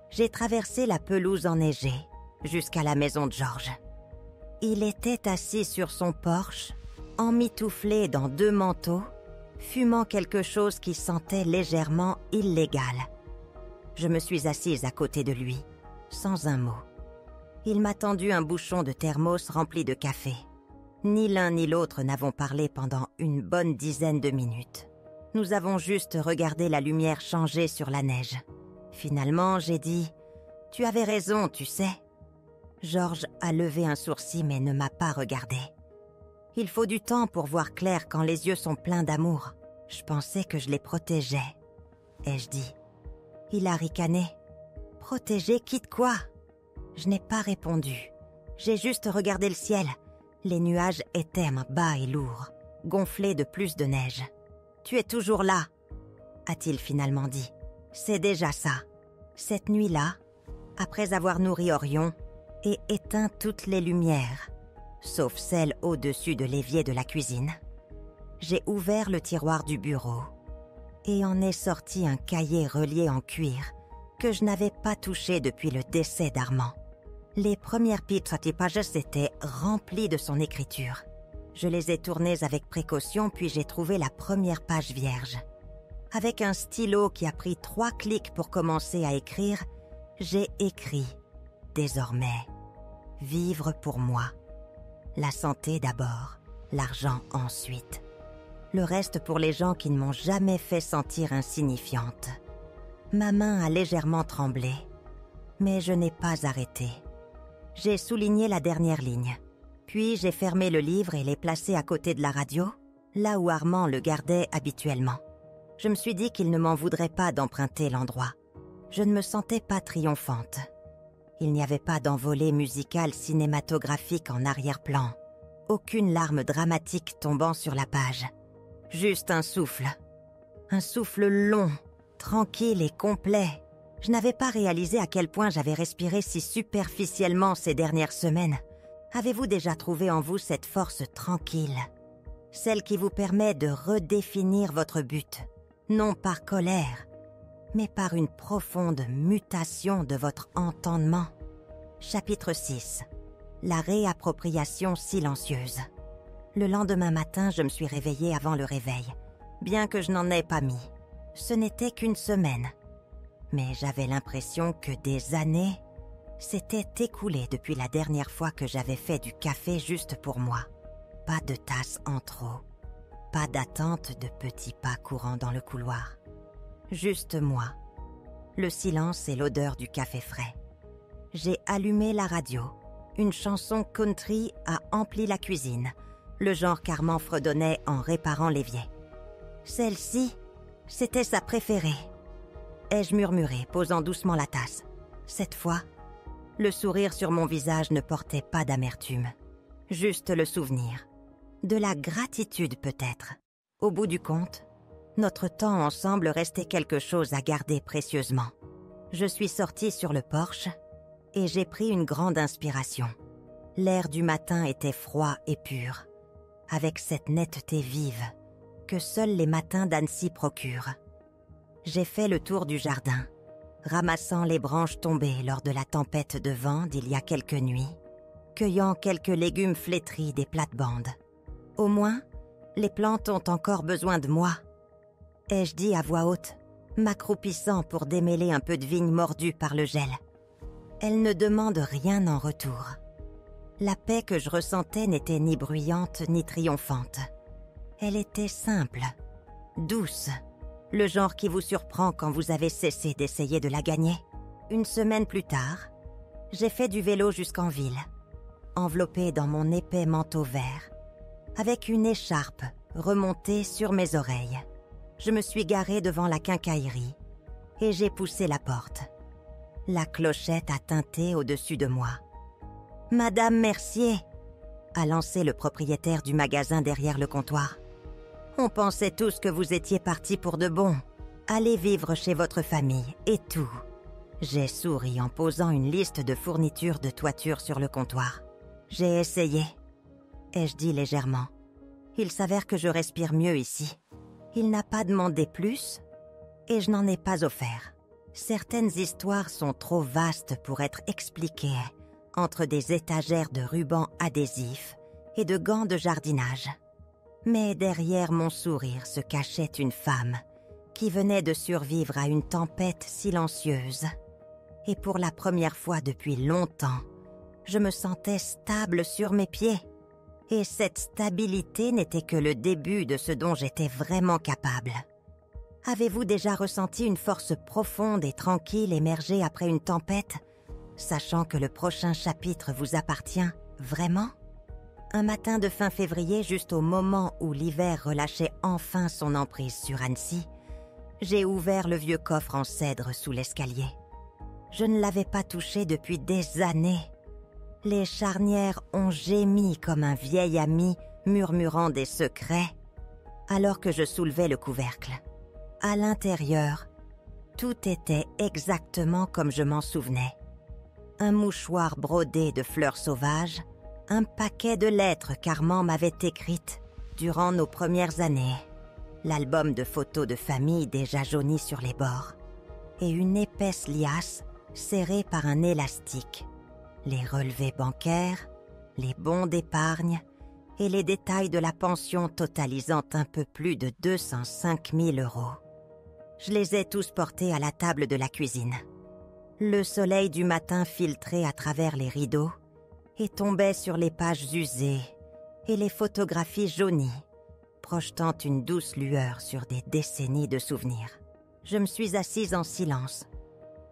j'ai traversé la pelouse enneigée jusqu'à la maison de Georges. Il était assis sur son porche, emmitouflé dans 2 manteaux, fumant quelque chose qui sentait légèrement illégal. Je me suis assise à côté de lui, sans un mot. Il m'a tendu un bouchon de thermos rempli de café. Ni l'un ni l'autre n'avons parlé pendant une bonne dizaine de minutes. Nous avons juste regardé la lumière changer sur la neige. Finalement, j'ai dit « Tu avais raison, tu sais ». Georges a levé un sourcil mais ne m'a pas regardé. Il faut du temps pour voir clair quand les yeux sont pleins d'amour. Je pensais que je les protégeais, ai-je dit. Il a ricané. « Protéger, quitte quoi ?» Je n'ai pas répondu. J'ai juste regardé le ciel. Les nuages étaient bas et lourds, gonflés de plus de neige. « Tu es toujours là », a-t-il finalement dit. « C'est déjà ça. Cette nuit-là, après avoir nourri Orion et éteint toutes les lumières, sauf celle au-dessus de l'évier de la cuisine, j'ai ouvert le tiroir du bureau et en ai sorti un cahier relié en cuir que je n'avais pas touché depuis le décès d'Armand. Les premières pages étaient remplies de son écriture. Je les ai tournées avec précaution, puis j'ai trouvé la première page vierge. Avec un stylo qui a pris 3 clics pour commencer à écrire, j'ai écrit « Désormais, vivre pour moi. La santé d'abord, l'argent ensuite. Le reste pour les gens qui ne m'ont jamais fait sentir insignifiante. » Ma main a légèrement tremblé, mais je n'ai pas arrêté. J'ai souligné la dernière ligne. Puis j'ai fermé le livre et l'ai placé à côté de la radio, là où Armand le gardait habituellement. Je me suis dit qu'il ne m'en voudrait pas d'emprunter l'endroit. Je ne me sentais pas triomphante. Il n'y avait pas d'envolée musicale cinématographique en arrière-plan. Aucune larme dramatique tombant sur la page. Juste un souffle. Un souffle long, tranquille et complet. Je n'avais pas réalisé à quel point j'avais respiré si superficiellement ces dernières semaines. Avez-vous déjà trouvé en vous cette force tranquille, celle qui vous permet de redéfinir votre but, non par colère, mais par une profonde mutation de votre entendement? Chapitre 6. La réappropriation silencieuse. Le lendemain matin, je me suis réveillée avant le réveil, bien que je n'en ai pas mis. Ce n'était qu'une semaine. Mais j'avais l'impression que des années s'étaient écoulées depuis la dernière fois que j'avais fait du café juste pour moi. Pas de tasse en trop, pas d'attente de petits pas courant dans le couloir. Juste moi, le silence et l'odeur du café frais. J'ai allumé la radio. Une chanson country a empli la cuisine, le genre qu'Armand fredonnait en réparant l'évier. Celle-ci, c'était sa préférée. Ai-je murmuré, posant doucement la tasse. Cette fois, le sourire sur mon visage ne portait pas d'amertume. Juste le souvenir. De la gratitude peut-être. Au bout du compte, notre temps ensemble restait quelque chose à garder précieusement. Je suis sortie sur le porche et j'ai pris une grande inspiration. L'air du matin était froid et pur, avec cette netteté vive que seuls les matins d'Annecy procurent. J'ai fait le tour du jardin, ramassant les branches tombées lors de la tempête de vent d'il y a quelques nuits, cueillant quelques légumes flétris des plates-bandes. Au moins, les plantes ont encore besoin de moi, ai-je dit à voix haute, m'accroupissant pour démêler un peu de vigne mordue par le gel. Elles ne demandent rien en retour. La paix que je ressentais n'était ni bruyante ni triomphante. Elle était simple, douce, le genre qui vous surprend quand vous avez cessé d'essayer de la gagner. Une semaine plus tard, j'ai fait du vélo jusqu'en ville, enveloppée dans mon épais manteau vert, avec une écharpe remontée sur mes oreilles. Je me suis garée devant la quincaillerie et j'ai poussé la porte. La clochette a tinté au-dessus de moi. « Madame Mercier !» a lancé le propriétaire du magasin derrière le comptoir. « On pensait tous que vous étiez partis pour de bon. Allez vivre chez votre famille et tout. » J'ai souri en posant une liste de fournitures de toiture sur le comptoir. « J'ai essayé, » ai-je dit légèrement. « Il s'avère que je respire mieux ici. » Il n'a pas demandé plus et je n'en ai pas offert. Certaines histoires sont trop vastes pour être expliquées entre des étagères de rubans adhésifs et de gants de jardinage. Mais derrière mon sourire se cachait une femme qui venait de survivre à une tempête silencieuse. Et pour la première fois depuis longtemps, je me sentais stable sur mes pieds. Et cette stabilité n'était que le début de ce dont j'étais vraiment capable. Avez-vous déjà ressenti une force profonde et tranquille émerger après une tempête, sachant que le prochain chapitre vous appartient vraiment? Un matin de fin février, juste au moment où l'hiver relâchait enfin son emprise sur Annecy, j'ai ouvert le vieux coffre en cèdre sous l'escalier. Je ne l'avais pas touché depuis des années. Les charnières ont gémi comme un vieil ami murmurant des secrets, alors que je soulevais le couvercle. À l'intérieur, tout était exactement comme je m'en souvenais. Un mouchoir brodé de fleurs sauvages, un paquet de lettres qu'Armand m'avait écrites durant nos premières années, l'album de photos de famille déjà jauni sur les bords, et une épaisse liasse serrée par un élastique. Les relevés bancaires, les bons d'épargne et les détails de la pension totalisant un peu plus de 205 000 €. Je les ai tous portés à la table de la cuisine. Le soleil du matin filtrait à travers les rideaux et tombait sur les pages usées et les photographies jaunies, projetant une douce lueur sur des décennies de souvenirs. Je me suis assise en silence,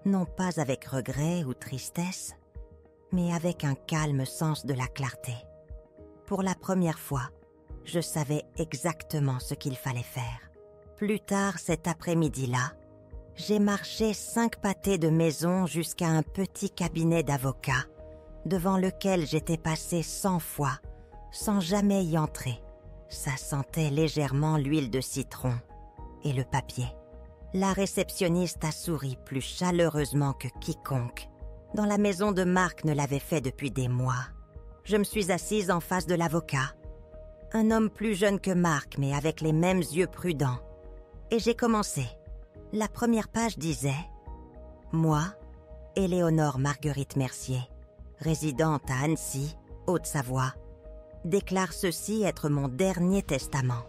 non pas avec regret ou tristesse, mais avec un calme sens de la clarté. Pour la première fois, je savais exactement ce qu'il fallait faire. Plus tard cet après-midi-là, j'ai marché 5 pâtés de maison jusqu'à un petit cabinet d'avocat, devant lequel j'étais passée 100 fois, sans jamais y entrer. Ça sentait légèrement l'huile de citron et le papier. La réceptionniste a souri plus chaleureusement que quiconque. Dans la maison de Marc ne l'avait fait depuis des mois. Je me suis assise en face de l'avocat. Un homme plus jeune que Marc, mais avec les mêmes yeux prudents. Et j'ai commencé. La première page disait « Moi, Éléonore Marguerite Mercier, résidente à Annecy, Haute-Savoie, déclare ceci être mon dernier testament.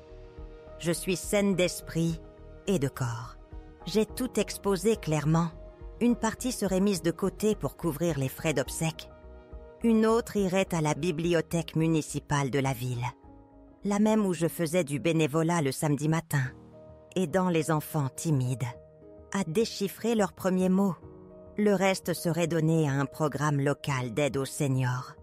Je suis saine d'esprit et de corps. » J'ai tout exposé clairement. Une partie serait mise de côté pour couvrir les frais d'obsèques. Une autre irait à la bibliothèque municipale de la ville, la même où je faisais du bénévolat le samedi matin, aidant les enfants timides à déchiffrer leurs premiers mots. Le reste serait donné à un programme local d'aide aux seniors.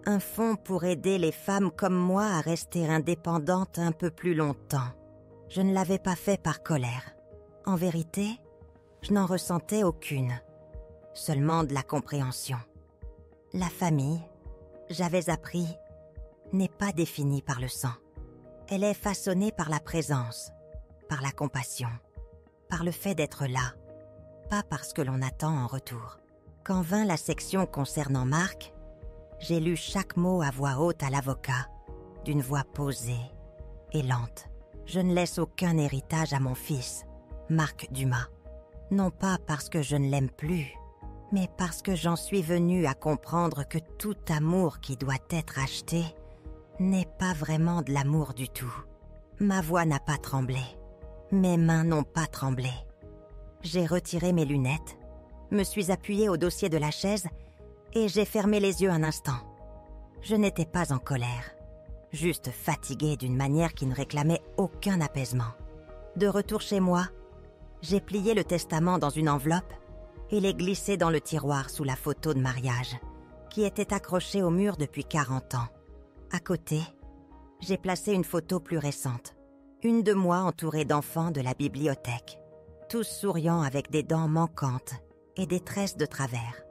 Un fonds pour aider les femmes comme moi à rester indépendantes un peu plus longtemps. Je ne l'avais pas fait par colère. En vérité, je n'en ressentais aucune, seulement de la compréhension. La famille, j'avais appris, n'est pas définie par le sang. Elle est façonnée par la présence, par la compassion, par le fait d'être là, pas par ce que l'on attend en retour. Quand vint la section concernant Marc, j'ai lu chaque mot à voix haute à l'avocat, d'une voix posée et lente. Je ne laisse aucun héritage à mon fils, Marc Dumas. Non pas parce que je ne l'aime plus, mais parce que j'en suis venue à comprendre que tout amour qui doit être acheté n'est pas vraiment de l'amour du tout. Ma voix n'a pas tremblé, mes mains n'ont pas tremblé. J'ai retiré mes lunettes, me suis appuyée au dossier de la chaise et j'ai fermé les yeux un instant. Je n'étais pas en colère, juste fatiguée d'une manière qui ne réclamait aucun apaisement. De retour chez moi, j'ai plié le testament dans une enveloppe et l'ai glissé dans le tiroir sous la photo de mariage, qui était accrochée au mur depuis 40 ans. À côté, j'ai placé une photo plus récente, une de moi entourée d'enfants de la bibliothèque, tous souriants avec des dents manquantes et des tresses de travers.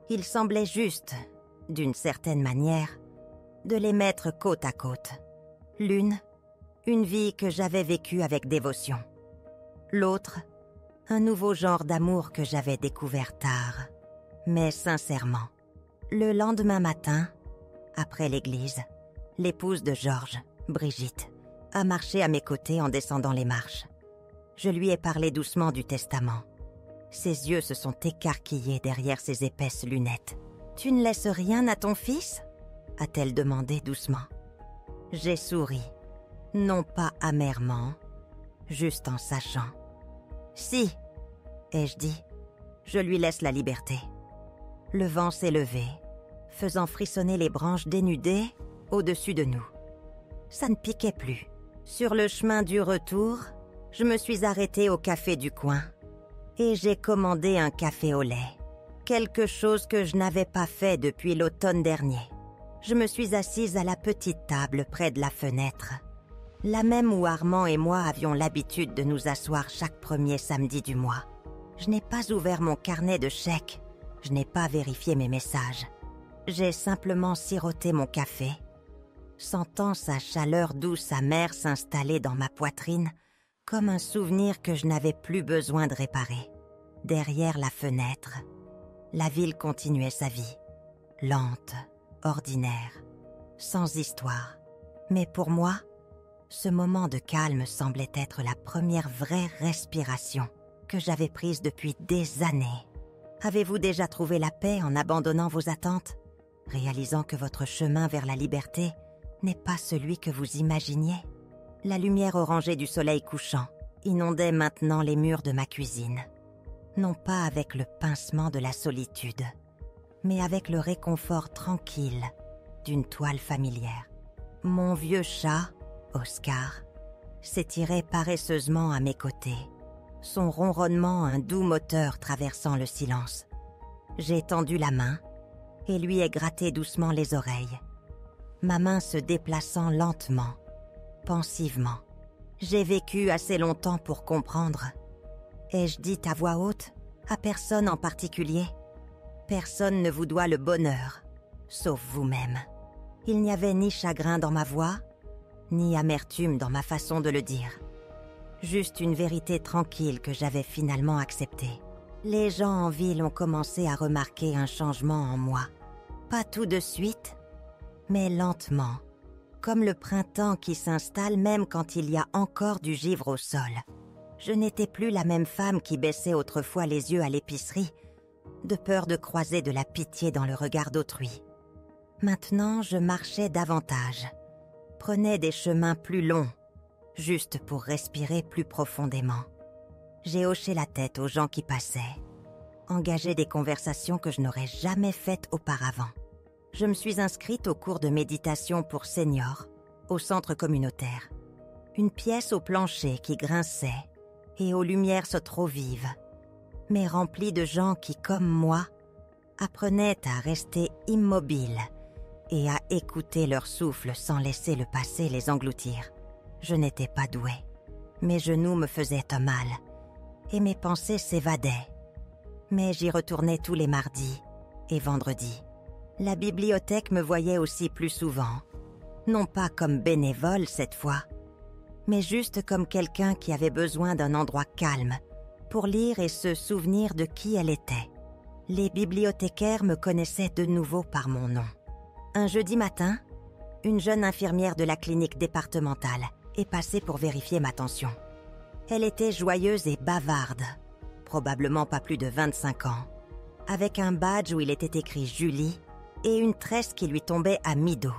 Il semblait juste, d'une certaine manière, de les mettre côte à côte. L'une, une vie que j'avais vécue avec dévotion. L'autre, un nouveau genre d'amour que j'avais découvert tard, mais sincèrement. Le lendemain matin, après l'église, l'épouse de Georges, Brigitte, a marché à mes côtés en descendant les marches. Je lui ai parlé doucement du testament. Ses yeux se sont écarquillés derrière ses épaisses lunettes. « Tu ne laisses rien à ton fils ?» a-t-elle demandé doucement. J'ai souri, non pas amèrement, juste en sachant. « Si !» ai-je dit. « Je lui laisse la liberté. » Le vent s'est levé, faisant frissonner les branches dénudées au-dessus de nous. Ça ne piquait plus. Sur le chemin du retour, je me suis arrêtée au café du coin et j'ai commandé un café au lait, quelque chose que je n'avais pas fait depuis l'automne dernier. Je me suis assise à la petite table près de la fenêtre, la même où Armand et moi avions l'habitude de nous asseoir chaque premier samedi du mois. Je n'ai pas ouvert mon carnet de chèques, je n'ai pas vérifié mes messages. J'ai simplement siroté mon café, sentant sa chaleur douce amère s'installer dans ma poitrine comme un souvenir que je n'avais plus besoin de réparer. Derrière la fenêtre, la ville continuait sa vie, lente, ordinaire, sans histoire. Mais pour moi, ce moment de calme semblait être la première vraie respiration que j'avais prise depuis des années. Avez-vous déjà trouvé la paix en abandonnant vos attentes, réalisant que votre chemin vers la liberté n'est pas celui que vous imaginiez? La lumière orangée du soleil couchant inondait maintenant les murs de ma cuisine. Non pas avec le pincement de la solitude, mais avec le réconfort tranquille d'une toile familière. Mon vieux chat, Oscar, s'étirait paresseusement à mes côtés, son ronronnement un doux moteur traversant le silence. J'ai tendu la main et lui ai gratté doucement les oreilles, ma main se déplaçant lentement, pensivement. J'ai vécu assez longtemps pour comprendre. Ai-je dit à voix haute, à personne en particulier? Personne ne vous doit le bonheur, sauf vous-même. Il n'y avait ni chagrin dans ma voix, ni amertume dans ma façon de le dire. Juste une vérité tranquille que j'avais finalement acceptée. Les gens en ville ont commencé à remarquer un changement en moi. Pas tout de suite, mais lentement, comme le printemps qui s'installe même quand il y a encore du givre au sol. Je n'étais plus la même femme qui baissait autrefois les yeux à l'épicerie, de peur de croiser de la pitié dans le regard d'autrui. Maintenant, je marchais davantage, prenais des chemins plus longs, juste pour respirer plus profondément. J'ai hoché la tête aux gens qui passaient. engager des conversations que je n'aurais jamais faites auparavant. Je me suis inscrite au cours de méditation pour seniors, au centre communautaire. Une pièce au plancher qui grinçait et aux lumières trop vives, mais remplie de gens qui, comme moi, apprenaient à rester immobiles et à écouter leur souffle sans laisser le passé les engloutir. Je n'étais pas douée. Mes genoux me faisaient un mal et mes pensées s'évadaient. Mais j'y retournais tous les mardis et vendredis. La bibliothèque me voyait aussi plus souvent, non pas comme bénévole cette fois, mais juste comme quelqu'un qui avait besoin d'un endroit calme pour lire et se souvenir de qui elle était. Les bibliothécaires me connaissaient de nouveau par mon nom. Un jeudi matin, une jeune infirmière de la clinique départementale est passée pour vérifier ma tension. Elle était joyeuse et bavarde, probablement pas plus de 25 ans, avec un badge où il était écrit Julie et une tresse qui lui tombait à mi-dos.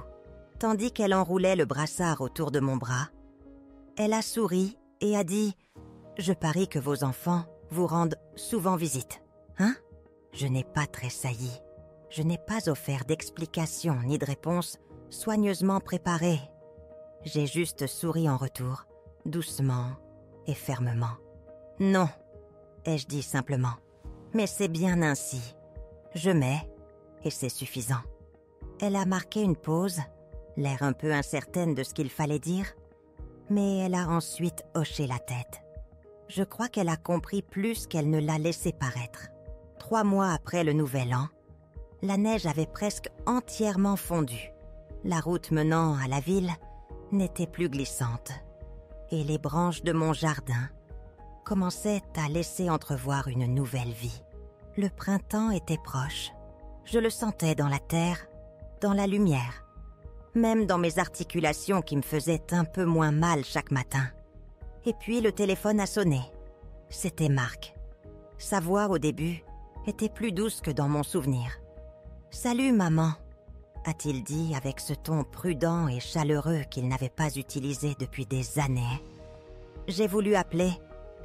Tandis qu'elle enroulait le brassard autour de mon bras, elle a souri et a dit « Je parie que vos enfants vous rendent souvent visite, hein ?» Je n'ai pas tressailli. Je n'ai pas offert d'explication ni de réponse soigneusement préparée. J'ai juste souri en retour, doucement et fermement. « Non », ai-je dit simplement, « mais c'est bien ainsi. Je mets, et c'est suffisant. » Elle a marqué une pause, l'air un peu incertaine de ce qu'il fallait dire, mais elle a ensuite hoché la tête. Je crois qu'elle a compris plus qu'elle ne l'a laissé paraître. 3 mois après le Nouvel An, la neige avait presque entièrement fondu. La route menant à la ville n'était plus glissante, et les branches de mon jardin commençaient à laisser entrevoir une nouvelle vie. Le printemps était proche. Je le sentais dans la terre, dans la lumière, même dans mes articulations qui me faisaient un peu moins mal chaque matin. Et puis le téléphone a sonné. C'était Marc. Sa voix au début était plus douce que dans mon souvenir. « Salut maman », a-t-il dit avec ce ton prudent et chaleureux qu'il n'avait pas utilisé depuis des années. J'ai voulu appeler,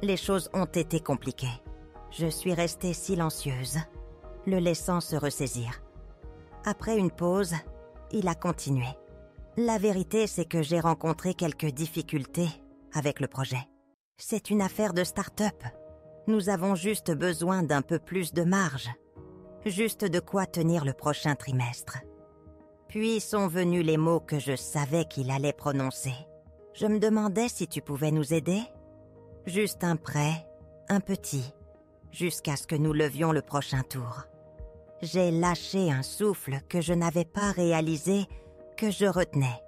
les choses ont été compliquées. Je suis restée silencieuse, le laissant se ressaisir. Après une pause, il a continué. La vérité, c'est que j'ai rencontré quelques difficultés avec le projet. C'est une affaire de start-up. Nous avons juste besoin d'un peu plus de marge. Juste de quoi tenir le prochain trimestre. Puis sont venus les mots que je savais qu'il allait prononcer. Je me demandais si tu pouvais nous aider. Juste un prêt, un petit, jusqu'à ce que nous levions le prochain tour. J'ai lâché un souffle que je n'avais pas réalisé, que je retenais.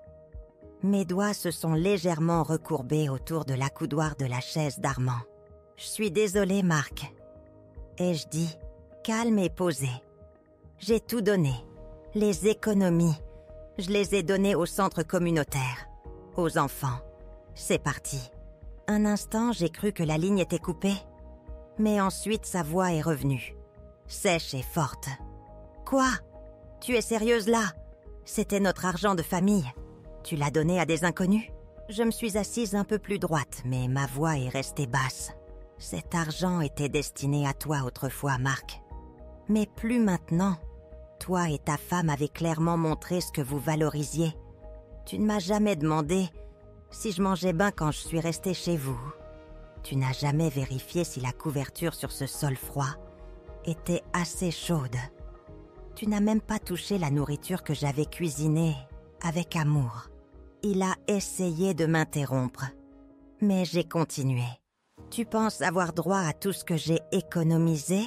Mes doigts se sont légèrement recourbés autour de l'accoudoir de la chaise d'Armand. « Je suis désolée, Marc. » ai-je dit, calme et posé. J'ai tout donné. Les économies, je les ai données au centre communautaire, aux enfants. C'est parti. Un instant, j'ai cru que la ligne était coupée, mais ensuite sa voix est revenue, sèche et forte. « Quoi? Tu es sérieuse là? C'était notre argent de famille. Tu l'as donné à des inconnus? » Je me suis assise un peu plus droite, mais ma voix est restée basse. Cet argent était destiné à toi autrefois, Marc. Mais plus maintenant. Toi et ta femme avez clairement montré ce que vous valorisiez. Tu ne m'as jamais demandé si je mangeais bien quand je suis restée chez vous. Tu n'as jamais vérifié si la couverture sur ce sol froid était assez chaude. Tu n'as même pas touché la nourriture que j'avais cuisinée avec amour. Il a essayé de m'interrompre, mais j'ai continué. Tu penses avoir droit à tout ce que j'ai économisé?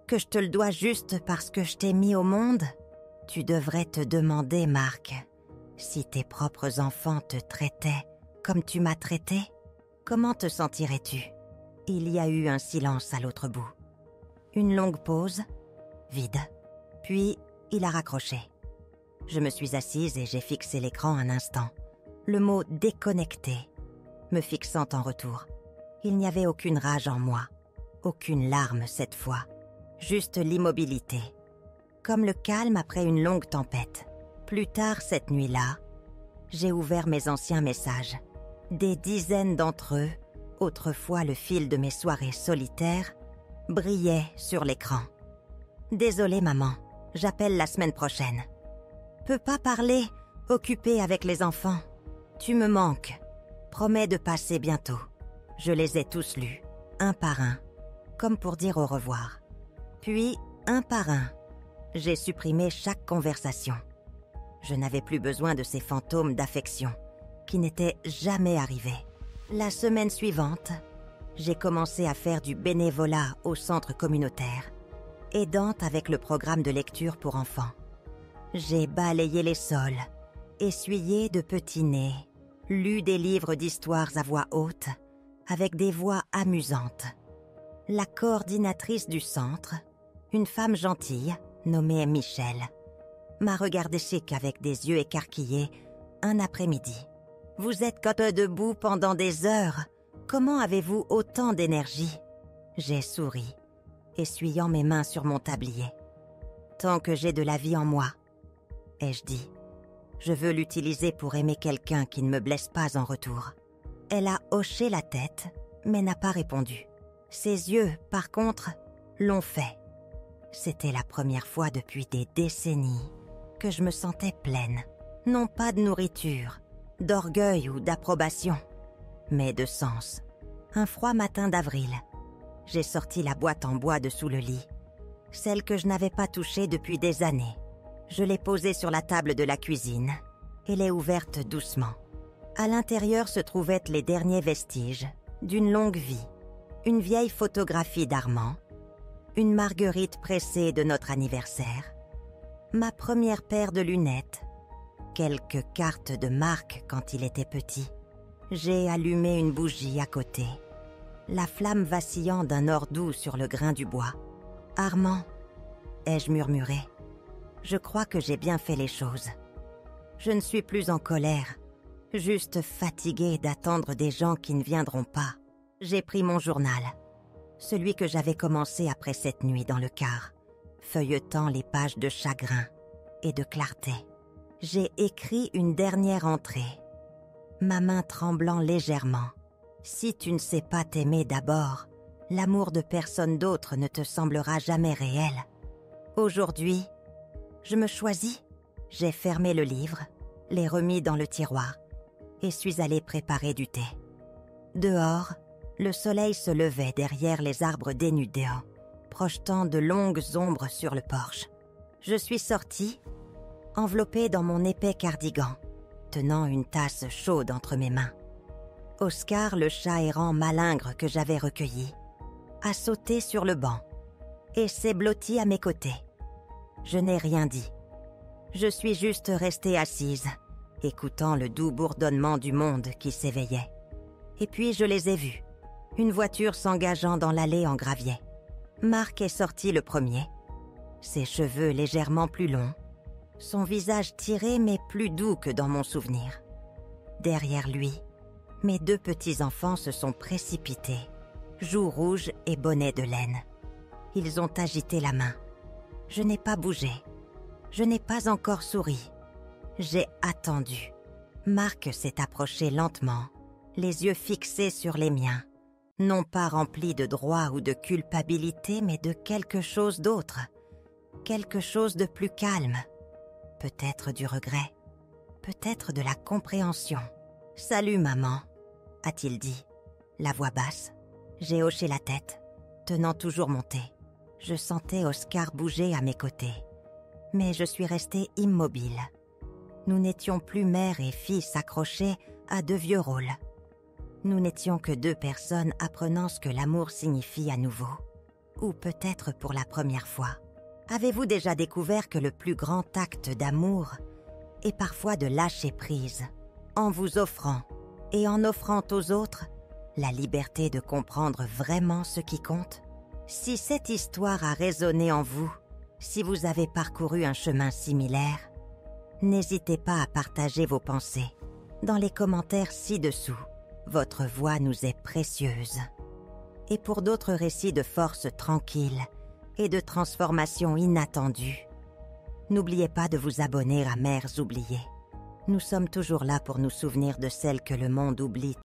Que je te le dois juste parce que je t'ai mis au monde? Tu devrais te demander, Marc, si tes propres enfants te traitaient comme tu m'as traité, comment te sentirais-tu? Il y a eu un silence à l'autre bout. Une longue pause, vide. Puis, il a raccroché. Je me suis assise et j'ai fixé l'écran un instant. Le mot « déconnecté » me fixant en retour. Il n'y avait aucune rage en moi, aucune larme cette fois, juste l'immobilité. Comme le calme après une longue tempête. Plus tard cette nuit-là, j'ai ouvert mes anciens messages. Des dizaines d'entre eux, autrefois le fil de mes soirées solitaires, brillait sur l'écran. « Désolée maman, j'appelle la semaine prochaine. »« Peux pas parler, occupée avec les enfants. Tu me manques. Promets de passer bientôt. » Je les ai tous lus, un par un, comme pour dire au revoir. Puis, un par un, j'ai supprimé chaque conversation. Je n'avais plus besoin de ces fantômes d'affection, qui n'étaient jamais arrivés. La semaine suivante, j'ai commencé à faire du bénévolat au centre communautaire, aidante avec le programme de lecture pour enfants. J'ai balayé les sols, essuyé de petits nez, lu des livres d'histoires à voix haute, avec des voix amusantes. La coordinatrice du centre, une femme gentille, nommée Michel, m'a regardé chic avec des yeux écarquillés un après-midi. « Vous êtes quand debout pendant des heures. Comment avez-vous autant d'énergie ?» J'ai souri, essuyant mes mains sur mon tablier. « Tant que j'ai de la vie en moi, » ai-je dit. « Je veux l'utiliser pour aimer quelqu'un qui ne me blesse pas en retour. » Elle a hoché la tête, mais n'a pas répondu. Ses yeux, par contre, l'ont fait. C'était la première fois depuis des décennies que je me sentais pleine, non pas de nourriture, d'orgueil ou d'approbation, mais de sens. Un froid matin d'avril, j'ai sorti la boîte en bois de sous le lit, celle que je n'avais pas touchée depuis des années. Je l'ai posée sur la table de la cuisine et l'ai ouverte doucement. À l'intérieur se trouvaient les derniers vestiges d'une longue vie. Une vieille photographie d'Armand, une marguerite pressée de notre anniversaire, ma première paire de lunettes, quelques cartes de Marc quand il était petit. J'ai allumé une bougie à côté, la flamme vacillant d'un or doux sur le grain du bois. « Armand » ai-je murmuré. « Je crois que j'ai bien fait les choses. Je ne suis plus en colère, juste fatiguée d'attendre des gens qui ne viendront pas. » J'ai pris mon journal, celui que j'avais commencé après cette nuit dans le car, feuilletant les pages de chagrin et de clarté. J'ai écrit une dernière entrée, ma main tremblant légèrement. Si tu ne sais pas t'aimer d'abord, l'amour de personne d'autre ne te semblera jamais réel. Aujourd'hui, je me choisis. J'ai fermé le livre, l'ai remis dans le tiroir et suis allée préparer du thé. Dehors, le soleil se levait derrière les arbres dénudés, projetant de longues ombres sur le porche. Je suis sortie, enveloppée dans mon épais cardigan, tenant une tasse chaude entre mes mains. Oscar, le chat errant malingre que j'avais recueilli, a sauté sur le banc et s'est blotti à mes côtés. Je n'ai rien dit. Je suis juste restée assise, écoutant le doux bourdonnement du monde qui s'éveillait. Et puis je les ai vus. Une voiture s'engageant dans l'allée en gravier. Marc est sorti le premier. Ses cheveux légèrement plus longs. Son visage tiré mais plus doux que dans mon souvenir. Derrière lui, mes deux petits-enfants se sont précipités, joues rouges et bonnets de laine. Ils ont agité la main. Je n'ai pas bougé. Je n'ai pas encore souri. J'ai attendu. Marc s'est approché lentement, les yeux fixés sur les miens. Non pas rempli de droit ou de culpabilité, mais de quelque chose d'autre. Quelque chose de plus calme. Peut-être du regret. Peut-être de la compréhension. « Salut, maman », a-t-il dit, la voix basse. J'ai hoché la tête, tenant toujours mon thé. Je sentais Oscar bouger à mes côtés. Mais je suis restée immobile. Nous n'étions plus mère et fils accrochés à deux vieux rôles. Nous n'étions que deux personnes apprenant ce que l'amour signifie à nouveau. Ou peut-être pour la première fois. Avez-vous déjà découvert que le plus grand acte d'amour est parfois de lâcher prise, en vous offrant et en offrant aux autres la liberté de comprendre vraiment ce qui compte? Si cette histoire a résonné en vous, si vous avez parcouru un chemin similaire, n'hésitez pas à partager vos pensées dans les commentaires ci-dessous. Votre voix nous est précieuse. Et pour d'autres récits de force tranquille et de transformation inattendue, n'oubliez pas de vous abonner à Mères oubliées. Nous sommes toujours là pour nous souvenir de celles que le monde oublie.